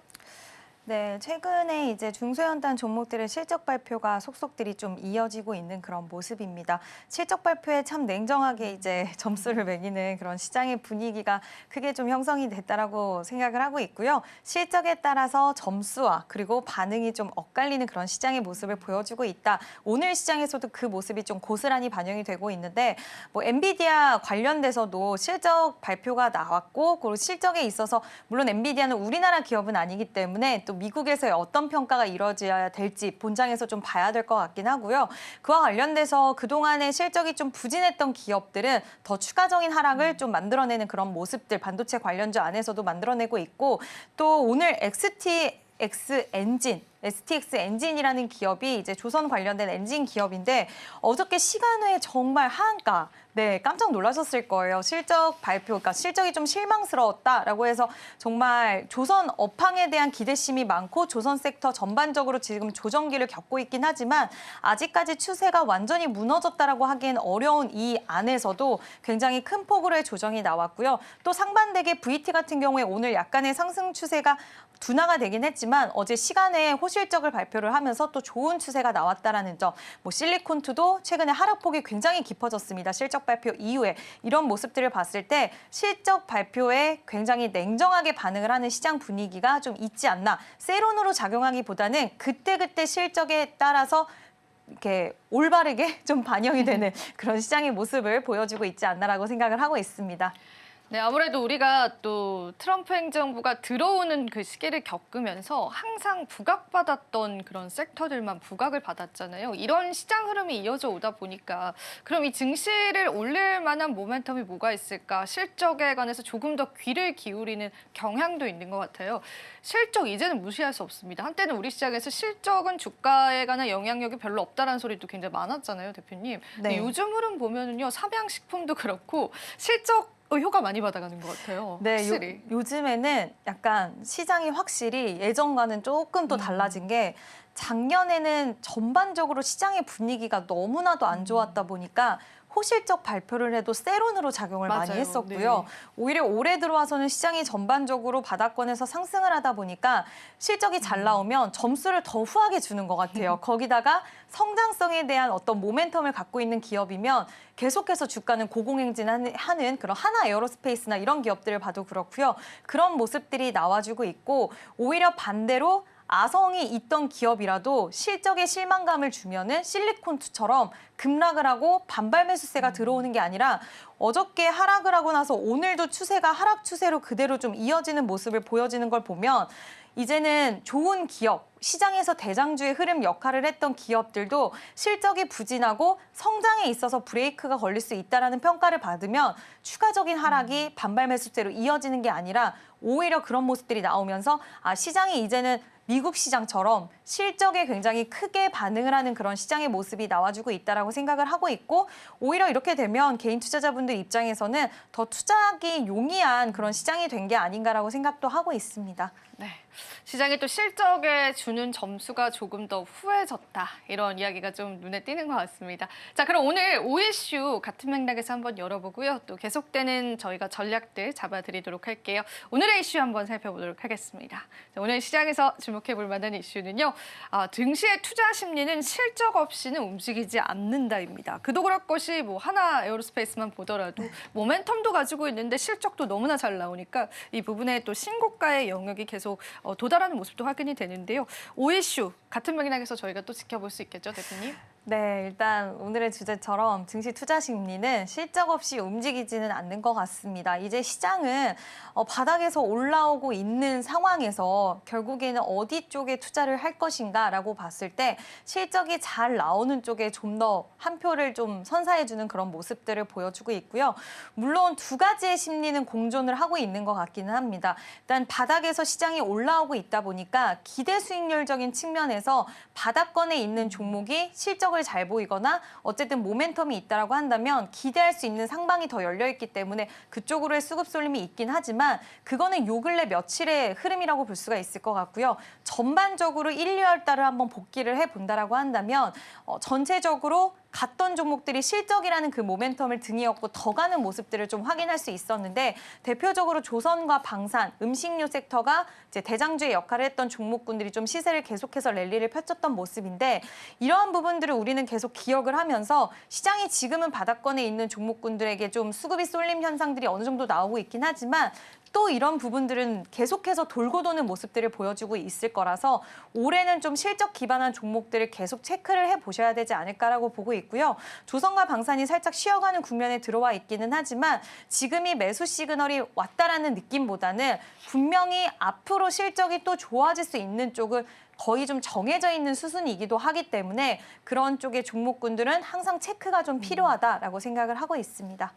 네, 최근에 이제 중소형단 종목들의 실적 발표가 속속들이 좀 이어지고 있는 그런 모습입니다. 실적 발표에 참 냉정하게 이제 점수를 매기는 그런 시장의 분위기가 크게 좀 형성이 됐다라고 생각을 하고 있고요. 실적에 따라서 점수와 그리고 반응이 좀 엇갈리는 그런 시장의 모습을 보여주고 있다. 오늘 시장에서도 그 모습이 좀 고스란히 반영이 되고 있는데, 뭐 엔비디아 관련돼서도 실적 발표가 나왔고, 그리고 실적에 있어서 물론 엔비디아는 우리나라 기업은 아니기 때문에 또 또 미국에서의 어떤 평가가 이루어져야 될지 본장에서 좀 봐야 될 것 같긴 하고요. 그와 관련돼서 그동안의 실적이 좀 부진했던 기업들은 더 추가적인 하락을 좀 만들어내는 그런 모습들 반도체 관련주 안에서도 만들어내고 있고 또 오늘 STX 엔진이라는 기업이 이제 조선 관련된 엔진 기업인데 어저께 시간외에 정말 하한가 깜짝 놀라셨을 거예요. 실적 발표, 그러니까 실적이 좀 실망스러웠다라고 해서 정말 조선 업황에 대한 기대심이 많고 조선 섹터 전반적으로 지금 조정기를 겪고 있긴 하지만 아직까지 추세가 완전히 무너졌다라고 하기엔 어려운 이 안에서도 굉장히 큰 폭으로의 조정이 나왔고요. 또 상반되게 VT 같은 경우에 오늘 약간의 상승 추세가 둔화가 되긴 했지만 어제 시간에 호실적을 발표를 하면서 또 좋은 추세가 나왔다라는 점. 실리콘투도 최근에 하락폭이 굉장히 깊어졌습니다. 실적 발표 이후에 이런 모습들을 봤을 때 실적 발표에 굉장히 냉정하게 반응을 하는 시장 분위기가 좀 있지 않나. 세론으로 작용하기보다는 그때그때 실적에 따라서 이렇게 올바르게 좀 반영이 되는 그런 시장의 모습을 보여주고 있지 않나라고 생각을 하고 있습니다. 네, 아무래도 우리가 또 트럼프 행정부가 들어오는 그 시기를 겪으면서 항상 부각받았던 그런 섹터들만 부각을 받았잖아요. 이런 시장 흐름이 이어져 오다 보니까 그럼 이 증시를 올릴 만한 모멘텀이 뭐가 있을까? 실적에 관해서 조금 더 귀를 기울이는 경향도 있는 것 같아요. 실적 이제는 무시할 수 없습니다. 한때는 우리 시장에서 실적은 주가에 관한 영향력이 별로 없다라는 소리도 굉장히 많았잖아요, 대표님. 네. 요즘 흐름 보면은요, 삼양식품도 그렇고 실적 효과 많이 받아가는 것 같아요. 네, 확실히. 요즘에는 약간 시장이 확실히 예전과는 조금 또 달라진 게 작년에는 전반적으로 시장의 분위기가 너무나도 안 좋았다 보니까 호실적 발표를 해도 세론으로 작용을 많이 맞아요. 했었고요. 네. 오히려 올해 들어와서는 시장이 전반적으로 바닥권에서 상승을 하다 보니까 실적이 잘 나오면 점수를 더 후하게 주는 것 같아요. 거기다가 성장성에 대한 어떤 모멘텀을 갖고 있는 기업이면 계속해서 주가는 고공행진하는 그런 하나 에어로스페이스나 이런 기업들을 봐도 그렇고요. 그런 모습들이 나와주고 있고 오히려 반대로 아성이 있던 기업이라도 실적에 실망감을 주면은 실리콘투처럼 급락을 하고 반발 매수세가 들어오는 게 아니라 어저께 하락을 하고 나서 오늘도 추세가 하락 추세로 그대로 좀 이어지는 모습을 보여지는 걸 보면 이제는 좋은 기업, 시장에서 대장주의 흐름 역할을 했던 기업들도 실적이 부진하고 성장에 있어서 브레이크가 걸릴 수 있다는 평가를 받으면 추가적인 하락이 반발 매수세로 이어지는 게 아니라 오히려 그런 모습들이 나오면서 시장이 이제는 미국 시장처럼 실적에 굉장히 크게 반응을 하는 그런 시장의 모습이 나와주고 있다라고 생각을 하고 있고 오히려 이렇게 되면 개인 투자자분들 입장에서는 더 투자하기 용이한 그런 시장이 된 게 아닌가라고 생각도 하고 있습니다. 네. 시장이 또 실적에 주는 점수가 조금 더 후해졌다. 이런 이야기가 좀 눈에 띄는 것 같습니다. 자, 그럼 오늘 5이슈 같은 맥락에서 한번 열어보고요. 또 계속되는 저희가 전략들 잡아드리도록 할게요. 오늘의 이슈 한번 살펴보도록 하겠습니다. 자, 오늘 시장에서 주목해볼 만한 이슈는요. 증시의 투자 심리는 실적 없이는 움직이지 않는다입니다. 그도 그럴 것이 뭐 하나 에어로스페이스만 보더라도 모멘텀도 가지고 있는데 실적도 너무나 잘 나오니까 이 부분에 또 신고가의 영역이 계속 도달하는 모습도 확인이 되는데요. 5이슈 같은 맥락에서 저희가 또 지켜볼 수 있겠죠, 대표님? 네, 일단 오늘의 주제처럼 증시 투자 심리는 실적 없이 움직이지는 않는 것 같습니다. 이제 시장은 바닥에서 올라오고 있는 상황에서 결국에는 어디 쪽에 투자를 할 것인가라고 봤을 때 실적이 잘 나오는 쪽에 좀 더 한 표를 좀 선사해주는 그런 모습들을 보여주고 있고요. 물론 두 가지의 심리는 공존을 하고 있는 것 같기는 합니다. 일단 바닥에서 시장이 올라오고 있다 보니까 기대 수익률적인 측면에서 바닥권에 있는 종목이 실적을 잘 보이거나 어쨌든 모멘텀이 있다라고 한다면 기대할 수 있는 상방이 더 열려 있기 때문에 그쪽으로의 수급 쏠림이 있긴 하지만 그거는 요 근래 며칠의 흐름이라고 볼 수가 있을 것 같고요. 전반적으로 1, 2월 달을 한번 복귀를 해본다라고 한다면 전체적으로 갔던 종목들이 실적이라는 그 모멘텀을 등에 업고 더 가는 모습들을 좀 확인할 수 있었는데 대표적으로 조선과 방산, 음식료 섹터가 이제 대장주의 역할을 했던 종목군들이 좀 시세를 계속해서 랠리를 펼쳤던 모습인데 이러한 부분들을 우리는 계속 기억을 하면서 시장이 지금은 바닥권에 있는 종목군들에게 좀 수급이 쏠림 현상들이 어느 정도 나오고 있긴 하지만 또 이런 부분들은 계속해서 돌고 도는 모습들을 보여주고 있을 거라서 올해는 좀 실적 기반한 종목들을 계속 체크를 해보셔야 되지 않을까라고 보고 있고요. 조선과 방산이 살짝 쉬어가는 국면에 들어와 있기는 하지만 지금이 매수 시그널이 왔다라는 느낌보다는 분명히 앞으로 실적이 또 좋아질 수 있는 쪽은 거의 좀 정해져 있는 수순이기도 하기 때문에 그런 쪽의 종목군들은 항상 체크가 좀 필요하다라고 생각을 하고 있습니다.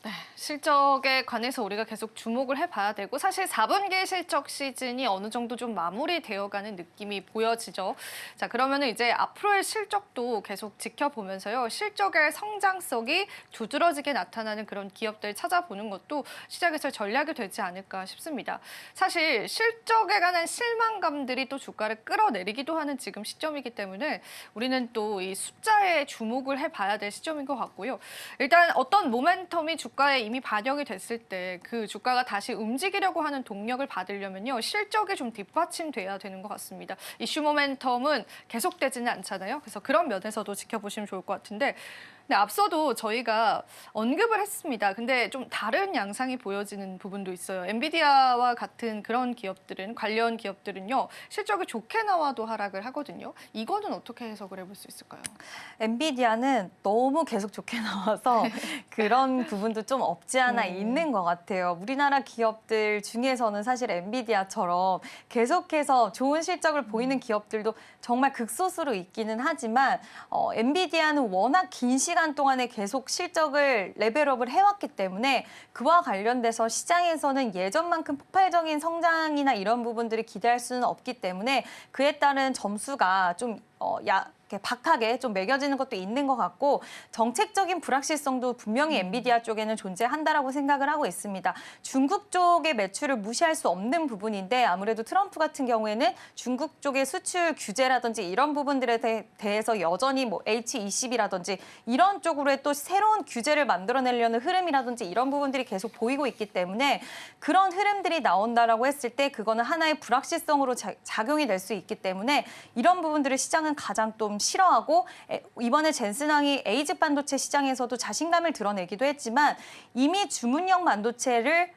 네, 실적에 관해서 우리가 계속 주목을 해봐야 되고 사실 4분기 실적 시즌이 어느 정도 좀 마무리되어가는 느낌이 보여지죠. 자, 그러면은 이제 앞으로의 실적도 계속 지켜보면서요. 실적의 성장성이 두드러지게 나타나는 그런 기업들 찾아보는 것도 시장에서 전략이 되지 않을까 싶습니다. 사실 실적에 관한 실망감들이 또 주가를 끌어내리기도 하는 지금 시점이기 때문에 우리는 또 이 숫자에 주목을 해봐야 될 시점인 것 같고요. 일단 어떤 모멘텀이 주가에 이미 반영이 됐을 때 그 주가가 다시 움직이려고 하는 동력을 받으려면요. 실적이 좀 뒷받침돼야 되는 것 같습니다. 이슈 모멘텀은 계속되지는 않잖아요. 그래서 그런 면에서도 지켜보시면 좋을 것 같은데 근데 앞서도 저희가 언급을 했습니다. 근데 좀 다른 양상이 보여지는 부분도 있어요. 엔비디아와 같은 그런 기업들은 관련 기업들은요. 실적이 좋게 나와도 하락을 하거든요. 이거는 어떻게 해석을 해볼 수 있을까요? 엔비디아는 너무 계속 좋게 나와서 그런 부분도 좀 없지 않아 있는 것 같아요. 우리나라 기업들 중에서는 사실 엔비디아처럼 계속해서 좋은 실적을 보이는 기업들도 정말 극소수로 있기는 하지만 엔비디아는 워낙 긴 시간 동안에 계속 실적을 레벨업을 해왔기 때문에 그와 관련돼서 시장에서는 예전만큼 폭발적인 성장이나 이런 부분들을 기대할 수는 없기 때문에 그에 따른 점수가 좀 이렇게 박하게 좀 매겨지는 것도 있는 것 같고 정책적인 불확실성도 분명히 엔비디아 쪽에는 존재한다라고 생각을 하고 있습니다. 중국 쪽의 매출을 무시할 수 없는 부분인데 아무래도 트럼프 같은 경우에는 중국 쪽의 수출 규제라든지 이런 부분들에 대해서 여전히 뭐 H20이라든지 이런 쪽으로의 또 새로운 규제를 만들어내려는 흐름이라든지 이런 부분들이 계속 보이고 있기 때문에 그런 흐름들이 나온다라고 했을 때 그거는 하나의 불확실성으로 작용이 될 수 있기 때문에 이런 부분들을 시장은 가장 좀 싫어하고 이번에 젠슨왕이 에이즈 반도체 시장에서도 자신감을 드러내기도 했지만 이미 주문형 반도체를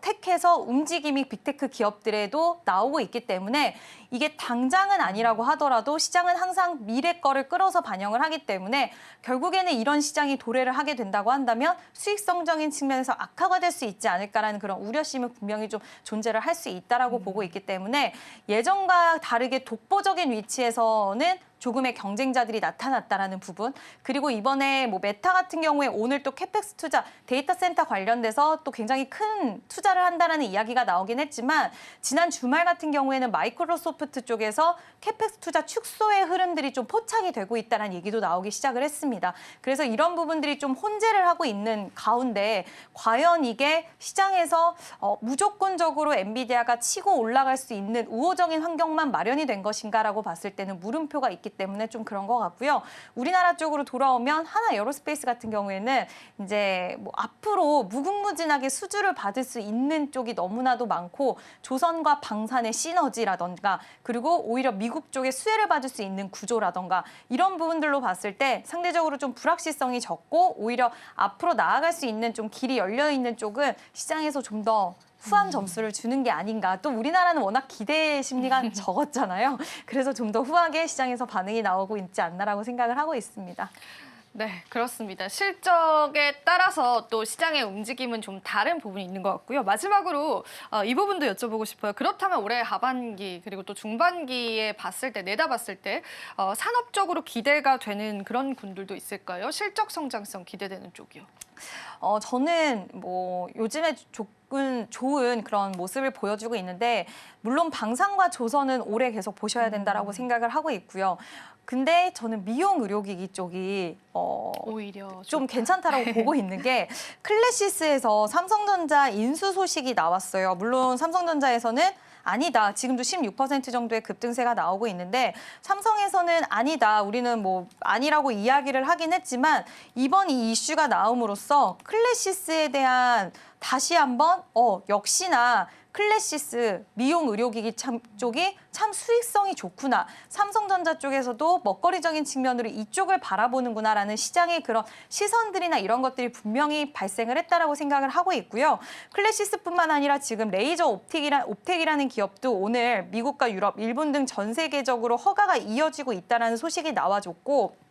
택해서 움직임이 빅테크 기업들에도 나오고 있기 때문에 이게 당장은 아니라고 하더라도 시장은 항상 미래 거를 끌어서 반영을 하기 때문에 결국에는 이런 시장이 도래를 하게 된다고 한다면 수익성적인 측면에서 악화가 될 수 있지 않을까라는 그런 우려심은 분명히 좀 존재를 할 수 있다라고 보고 있기 때문에 예전과 다르게 독보적인 위치에서는 조금의 경쟁자들이 나타났다라는 부분 그리고 이번에 뭐 메타 같은 경우에 오늘 또 캐펙스 투자 데이터 센터 관련돼서 또 굉장히 큰 투자를 한다라는 이야기가 나오긴 했지만 지난 주말 같은 경우에는 마이크로소프트 쪽에서 캐펙스 투자 축소의 흐름들이 좀 포착이 되고 있다는 얘기도 나오기 시작을 했습니다. 그래서 이런 부분들이 좀 혼재를 하고 있는 가운데 과연 이게 시장에서 무조건적으로 엔비디아가 치고 올라갈 수 있는 우호적인 환경만 마련이 된 것인가라고 봤을 때는 물음표가 있기 때문에 좀 그런 것 같고요. 우리나라 쪽으로 돌아오면 하나 에어로스페이스 같은 경우에는 이제 뭐 앞으로 무궁무진하게 수주를 받을 수 있는 쪽이 너무나도 많고 조선과 방산의 시너지라던가 그리고 오히려 미국 쪽에 수혜를 받을 수 있는 구조라던가 이런 부분들로 봤을 때 상대적으로 좀 불확실성이 적고 오히려 앞으로 나아갈 수 있는 좀 길이 열려 있는 쪽은 시장에서 좀 더 후한 점수를 주는 게 아닌가. 또 우리나라는 워낙 기대 심리가 적었잖아요. 그래서 좀 더 후하게 시장에서 반응이 나오고 있지 않나라고 생각을 하고 있습니다. 네, 그렇습니다. 실적에 따라서 또 시장의 움직임은 좀 다른 부분이 있는 것 같고요. 마지막으로 이 부분도 여쭤보고 싶어요. 그렇다면 올해 하반기 그리고 또 중반기에 봤을 때 내다봤을 때 산업적으로 기대가 되는 그런 군들도 있을까요? 실적 성장성 기대되는 쪽이요. 저는 뭐 요즘에 좋은 그런 모습을 보여주고 있는데 물론 방산과 조선은 올해 계속 보셔야 된다라고 생각을 하고 있고요. 근데 저는 미용 의료기기 쪽이 오히려 좀 좋다. 괜찮다라고 보고 있는 게 클래시스에서 삼성전자 인수 소식이 나왔어요. 물론 삼성전자에서는 아니다. 지금도 16% 정도의 급등세가 나오고 있는데 삼성에서는 아니다. 우리는 뭐 아니라고 이야기를 하긴 했지만 이번 이 이슈가 나옴으로써 클래시스에 대한 다시 한번 역시나 클래시스, 미용 의료기기 쪽이 참 수익성이 좋구나. 삼성전자 쪽에서도 먹거리적인 측면으로 이쪽을 바라보는구나라는 시장의 그런 시선들이나 이런 것들이 분명히 발생을 했다라고 생각을 하고 있고요. 클래시스뿐만 아니라 지금 레이저 옵텍이라는 기업도 오늘 미국과 유럽, 일본 등 전 세계적으로 허가가 이어지고 있다는 소식이 나와줬고,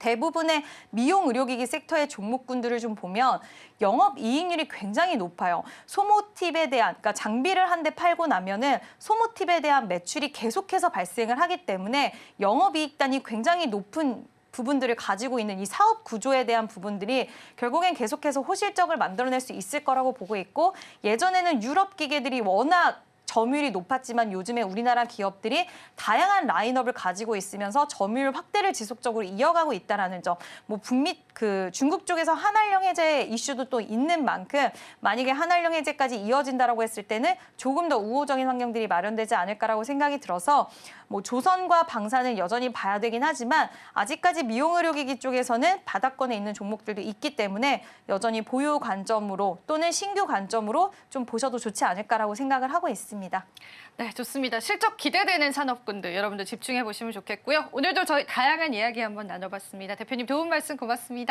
대부분의 미용 의료기기 섹터의 종목군들을 좀 보면 영업이익률이 굉장히 높아요. 소모팁에 대한, 그러니까 장비를 한 대 팔고 나면은 소모팁에 대한 매출이 계속해서 발생을 하기 때문에 영업이익단이 굉장히 높은 부분들을 가지고 있는 이 사업 구조에 대한 부분들이 결국엔 계속해서 호실적을 만들어낼 수 있을 거라고 보고 있고, 예전에는 유럽 기계들이 워낙 점유율이 높았지만 요즘에 우리나라 기업들이 다양한 라인업을 가지고 있으면서 점유율 확대를 지속적으로 이어가고 있다는 점. 뭐 북미 중국 쪽에서 한알령 해제 이슈도 또 있는 만큼 만약에 한알령 해제까지 이어진다라고 했을 때는 조금 더 우호적인 환경들이 마련되지 않을까라고 생각이 들어서 뭐 조선과 방사는 여전히 봐야 되긴 하지만 아직까지 미용 의료기기 쪽에서는 바닥권에 있는 종목들도 있기 때문에 여전히 보유 관점으로 또는 신규 관점으로 좀 보셔도 좋지 않을까라고 생각을 하고 있습니다. 네, 좋습니다. 실적 기대되는 산업군들 여러분들 집중해 보시면 좋겠고요. 오늘도 저희 다양한 이야기 한번 나눠봤습니다. 대표님 도움 말씀 고맙습니다.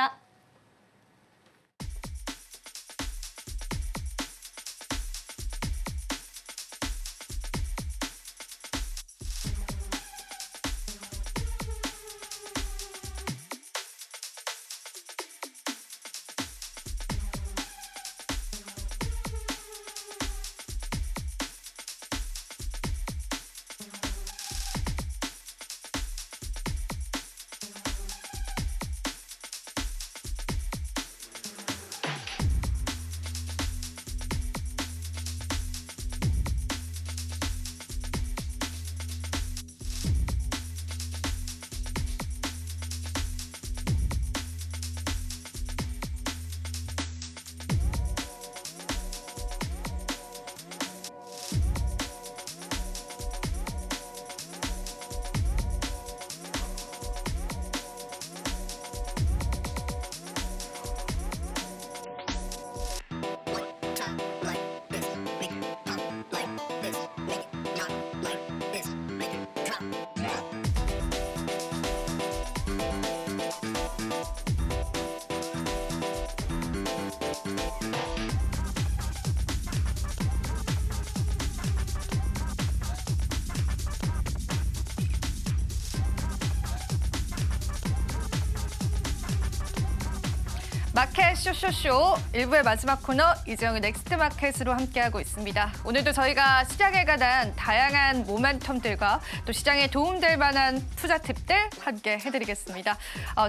마켓 쇼쇼쇼 1부의 마지막 코너 이재영의 넥스트 마켓으로 함께하고 있습니다. 오늘도 저희가 시장에 관한 다양한 모멘텀들과 또 시장에 도움될 만한 투자 팁들 함께 해드리겠습니다.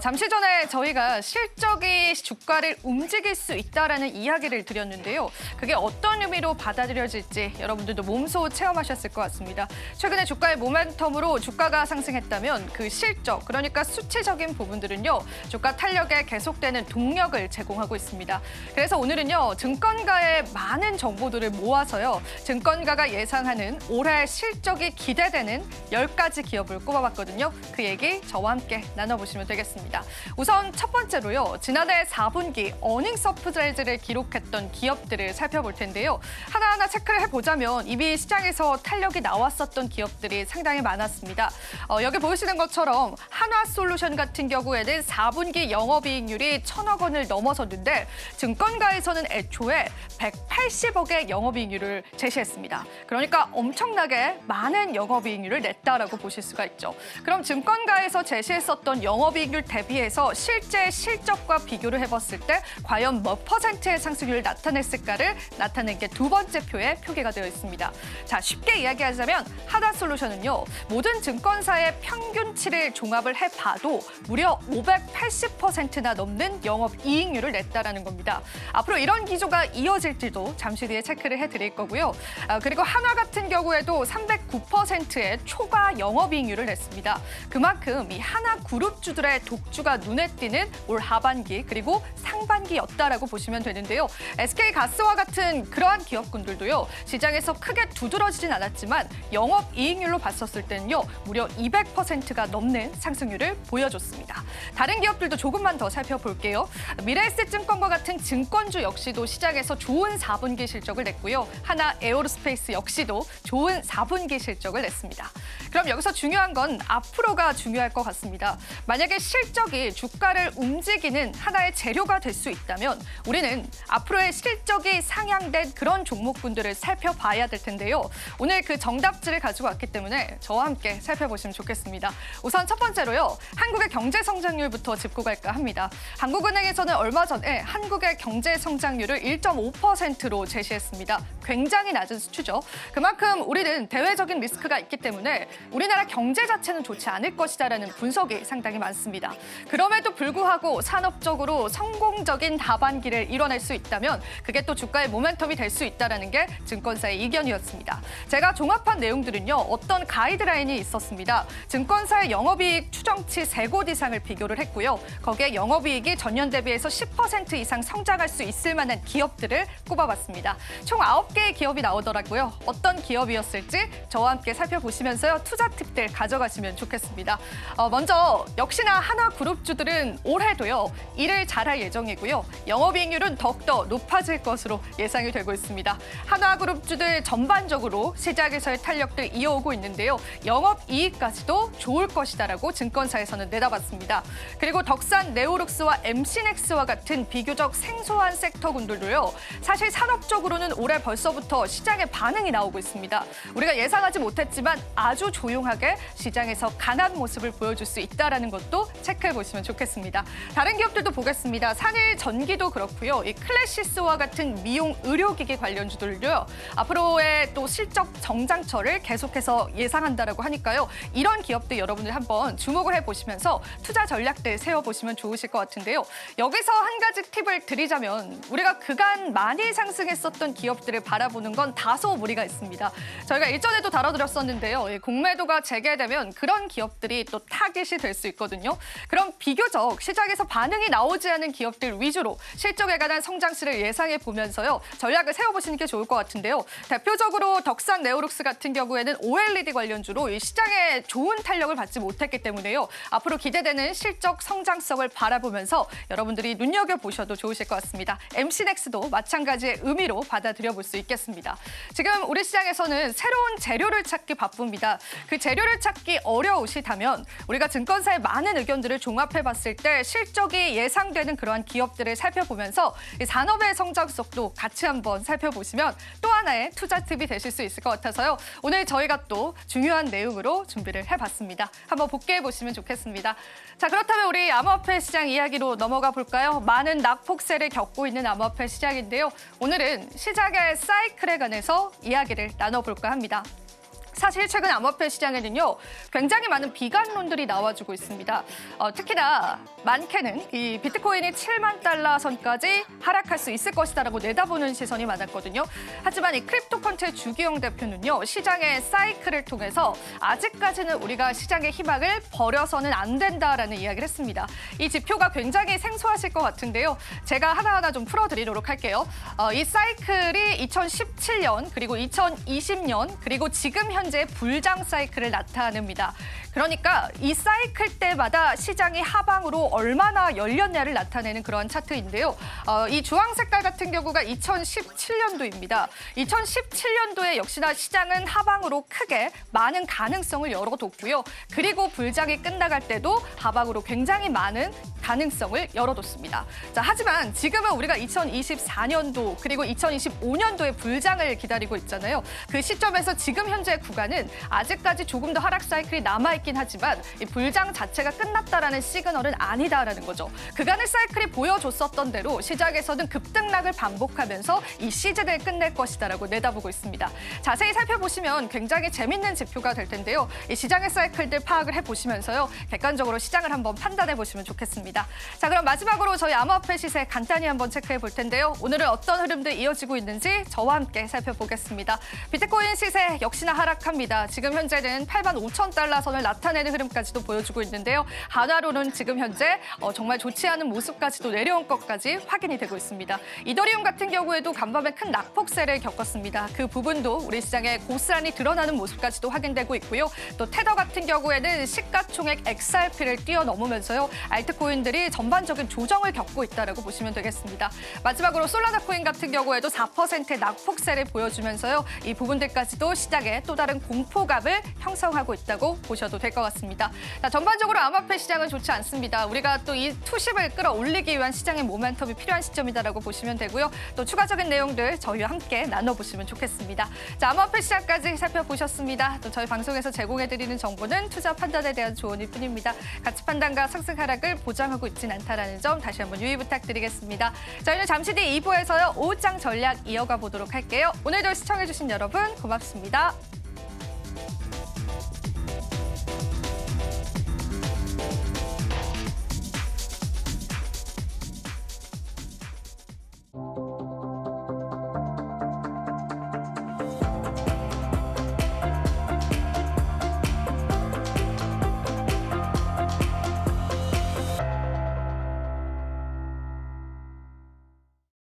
잠시 전에 저희가 실적이 주가를 움직일 수 있다라는 이야기를 드렸는데요. 그게 어떤 의미로 받아들여질지 여러분들도 몸소 체험하셨을 것 같습니다. 최근에 주가의 모멘텀으로 주가가 상승했다면 그 실적, 그러니까 수치적인 부분들은요. 주가 탄력에 계속되는 동력을 제공하고 있습니다. 그래서 오늘은요. 증권가의 많은 정보들을 모아서요. 증권가가 예상하는 올해 실적이 기대되는 10가지 기업을 꼽아봤거든요. 그 얘기 저와 함께 나눠보시면 되겠습니다. 우선 첫 번째로요. 지난해 4분기 어닝 서프라이즈를 기록했던 기업들을 살펴볼 텐데요. 하나하나 체크를 해보자면 이미 시장에서 탄력이 나왔었던 기업들이 상당히 많았습니다. 여기 보이시는 것처럼 한화솔루션 같은 경우에는 4분기 영업이익률이 1,000억 원을 넘어섰는데 증권가에서는 애초에 180억의 영업이익률을 제시했습니다. 그러니까 엄청나게 많은 영업이익률을 냈다라고 보실 수가 있죠. 그럼 증권가에서 제시했었던 영업이익률 대비해서 실제 실적과 비교를 해봤을 때 과연 몇 %의 상승률을 나타냈을까를 나타낸 게 두 번째 표에 표기가 되어 있습니다. 자, 쉽게 이야기하자면 하나솔루션은요. 모든 증권사의 평균치를 종합을 해봐도 무려 580%나 넘는 영업이익률을 냈다라는 겁니다. 앞으로 이런 기조가 이어질지도 잠시 뒤에 체크를 해드릴 거고요. 그리고 한화 같은 경우에도 309%의 초과 영업이익률을 냈습니다. 그만큼 이 하나 그룹주들의 독주가 눈에 띄는 올 하반기 그리고 상반기였다라고 보시면 되는데요. SK가스와 같은 그러한 기업군들도요. 시장에서 크게 두드러지진 않았지만 영업이익률로 봤었을 때는요. 무려 200%가 넘는 상승률을 보여줬습니다. 다른 기업들도 조금만 더 살펴볼게요. 미래에셋증권과 같은 증권주 역시도 시장에서 좋은 4분기 실적을 냈고요. 하나 에어로스페이스 역시도 좋은 4분기 실적을 냈습니다. 그럼 여기서 중요한 건 앞으로가 중요할 것 같습니다. 만약에 실적이 주가를 움직이는 하나의 재료가 될 수 있다면 우리는 앞으로의 실적이 상향된 그런 종목군들을 살펴봐야 될 텐데요. 오늘 그 정답지를 가지고 왔기 때문에 저와 함께 살펴보시면 좋겠습니다. 우선 첫 번째로요. 한국의 경제 성장률부터 짚고 갈까 합니다. 한국은행에서는 얼마 전에 한국의 경제 성장률을 1.5%로 제시했습니다. 굉장히 낮은 수치죠. 그만큼 우리는 대외적인 리스크가 있기 때문에 우리나라 경제 자체는 좋지 않을 것이다라는 분석이 상당히 많습니다. 그럼에도 불구하고 산업적으로 성공적인 하반기를 이뤄낼 수 있다면 그게 또 주가의 모멘텀이 될 수 있다는 게 증권사의 의견이었습니다. 제가 종합한 내용들은요. 어떤 가이드라인이 있었습니다. 증권사의 영업이익 추정치 3곳 이상을 비교를 했고요. 거기에 영업이익이 전년 대비해서 10% 이상 성장할 수 있을 만한 기업들을 꼽아봤습니다. 총 9개의 기업이 나오더라고요. 어떤 기업이었을지 저와 함께 살펴보시면서요. 투자 팁들 가져가시면 좋겠습니다. 먼저 역시나 하나그룹주들은 올해도요. 일을 잘할 예정이고요. 영업이익률은 더욱더 높아질 것으로 예상이 되고 있습니다. 하나그룹주들 전반적으로 시장에서의 탄력들 이어오고 있는데요. 영업이익까지도 좋을 것이다라고 증권사에서는 내다봤습니다. 그리고 덕산, 네오룩스와 MC넥스와 같은 비교적 생소한 섹터군들도요. 사실 산업적으로는 올해 벌써부터 시장에 반응이 나오고 있습니다. 우리가 예상하지 못했지만 아주 조용하게 시장에서 강한 모습을 보여줄 수 있다는 것도 체크해 보시면 좋겠습니다. 다른 기업들도 보겠습니다. 산일전기도 그렇고요. 이 클래시스와 같은 미용 의료기기 관련주들도요. 앞으로의 또 실적 정장처를 계속해서 예상한다라고 하니까요. 이런 기업들 여러분들 한번 주목을 해보시면서 투자 전략들 세워보시면 좋으실 것 같은데요. 여기서 한 가지 팁을 드리자면 우리가 그간 많이 상승했었던 기업들을 바라보는 건 다소 무리가 있습니다. 저희가 일전에도 다뤄드렸었는데요. 공매도가 재개되면 그런 기업들이 또 타깃이 될 수 있거든요. 그럼 비교적 시장에서 반응이 나오지 않은 기업들 위주로 실적에 관한 성장세를 예상해 보면서요. 전략을 세워보시는 게 좋을 것 같은데요. 대표적으로 덕산 네오룩스 같은 경우에는 OLED 관련주로 이 시장에 좋은 탄력을 받지 못했기 때문에요. 앞으로 기대되는 실적 성장성을 바라보면서 여러분들이 눈여겨보셔도 좋으실 것 같습니다. MC넥스도 마찬가지의 의미로 받아들여 볼 수 있겠습니다. 지금 우리 시장에서는 새로운 재료를 찾기 바쁩니다. 그 재료를 찾기 어려우시다면 우리가 증권사의 많은 의견들을 종합해봤을 때 실적이 예상되는 그러한 기업들을 살펴보면서 이 산업의 성장성도 같이 한번 살펴보시면 또 하나의 투자 팁이 되실 수 있을 것 같아서요. 오늘 저희가 또 중요한 내용으로 준비를 해봤습니다. 한번 복귀해보시면 좋겠습니다. 자, 그렇다면 우리 암호화폐 시장 이야기로 넘어가 볼까요? 많은 낙폭세를 겪고 있는 암호화폐 시장인데요. 오늘은 시장의 사이클에 관해서 이야기를 나눠볼까 합니다. 사실 최근 암호화폐 시장에는요. 굉장히 많은 비관론들이 나와주고 있습니다. 특히나 많게는 이 비트코인이 7만 달러 선까지 하락할 수 있을 것이다라고 내다보는 시선이 많았거든요. 하지만 이 크립토펀트의 주기영 대표는요. 시장의 사이클을 통해서 아직까지는 우리가 시장의 희망을 버려서는 안 된다라는 이야기를 했습니다. 이 지표가 굉장히 생소하실 것 같은데요. 제가 하나하나 좀 풀어드리도록 할게요. 이 사이클이 2017년 그리고 2020년 그리고 지금 현재 불장 사이클을 나타냅니다. 그러니까 이 사이클 때마다 시장이 하방으로 얼마나 열렸냐를 나타내는 그런 차트인데요. 이 주황 색깔 같은 경우가 2017년도입니다. 2017년도에 역시나 시장은 하방으로 크게 많은 가능성을 열어뒀고요. 그리고 불장이 끝나갈 때도 하방으로 굉장히 많은 가능성을 열어뒀습니다. 자, 하지만 지금은 우리가 2024년도 그리고 2025년도에 불장을 기다리고 있잖아요. 그 시점에서 지금 현재 구간은 아직까지 조금 더 하락 사이클이 남아있긴 하지만 이 불장 자체가 끝났다라는 시그널은 아니다라는 거죠. 그간의 사이클이 보여줬었던 대로 시장에서는 급등락을 반복하면서 이 시즌을 끝낼 것이다라고 내다보고 있습니다. 자세히 살펴보시면 굉장히 재밌는 지표가 될 텐데요. 이 시장의 사이클들 파악을 해보시면서요. 객관적으로 시장을 한번 판단해보시면 좋겠습니다. 자, 그럼 마지막으로 저희 암호화폐 시세 간단히 한번 체크해 볼 텐데요. 오늘은 어떤 흐름들 이어지고 있는지 저와 함께 살펴보겠습니다. 비트코인 시세 역시나 하락합니다. 지금 현재는 8만 5천 달러 선을 나타내는 흐름까지도 보여주고 있는데요. 한화로는 지금 현재 정말 좋지 않은 모습까지도 내려온 것까지 확인이 되고 있습니다. 이더리움 같은 경우에도 간밤에 큰 낙폭세를 겪었습니다. 그 부분도 우리 시장에 고스란히 드러나는 모습까지도 확인되고 있고요. 또 테더 같은 경우에는 시가총액 XRP를 뛰어넘으면서요. 알트코인 부분들이 전반적인 조정을 겪고 있다고 보시면 되겠습니다. 마지막으로 솔라나 코인 같은 경우에도 4%의 낙폭세를 보여주면서요. 이 부분들까지도 시장에 또 다른 공포감을 형성하고 있다고 보셔도 될 것 같습니다. 자, 전반적으로 암호화폐 시장은 좋지 않습니다. 우리가 또 이 투심을 끌어올리기 위한 시장의 모멘텀이 필요한 시점이다라고 보시면 되고요. 또 추가적인 내용들 저희와 함께 나눠보시면 좋겠습니다. 자, 암호화폐 시장까지 살펴보셨습니다. 또 저희 방송에서 제공해드리는 정보는 투자 판단에 대한 조언일 뿐입니다. 가치 판단과 상승 하락을 보장하고 있지는 않다는 점 다시 한번 유의 부탁드리겠습니다. 저희는 잠시 뒤 2부에서요. 오후장 전략 이어가 보도록 할게요. 오늘도 시청해주신 여러분 고맙습니다.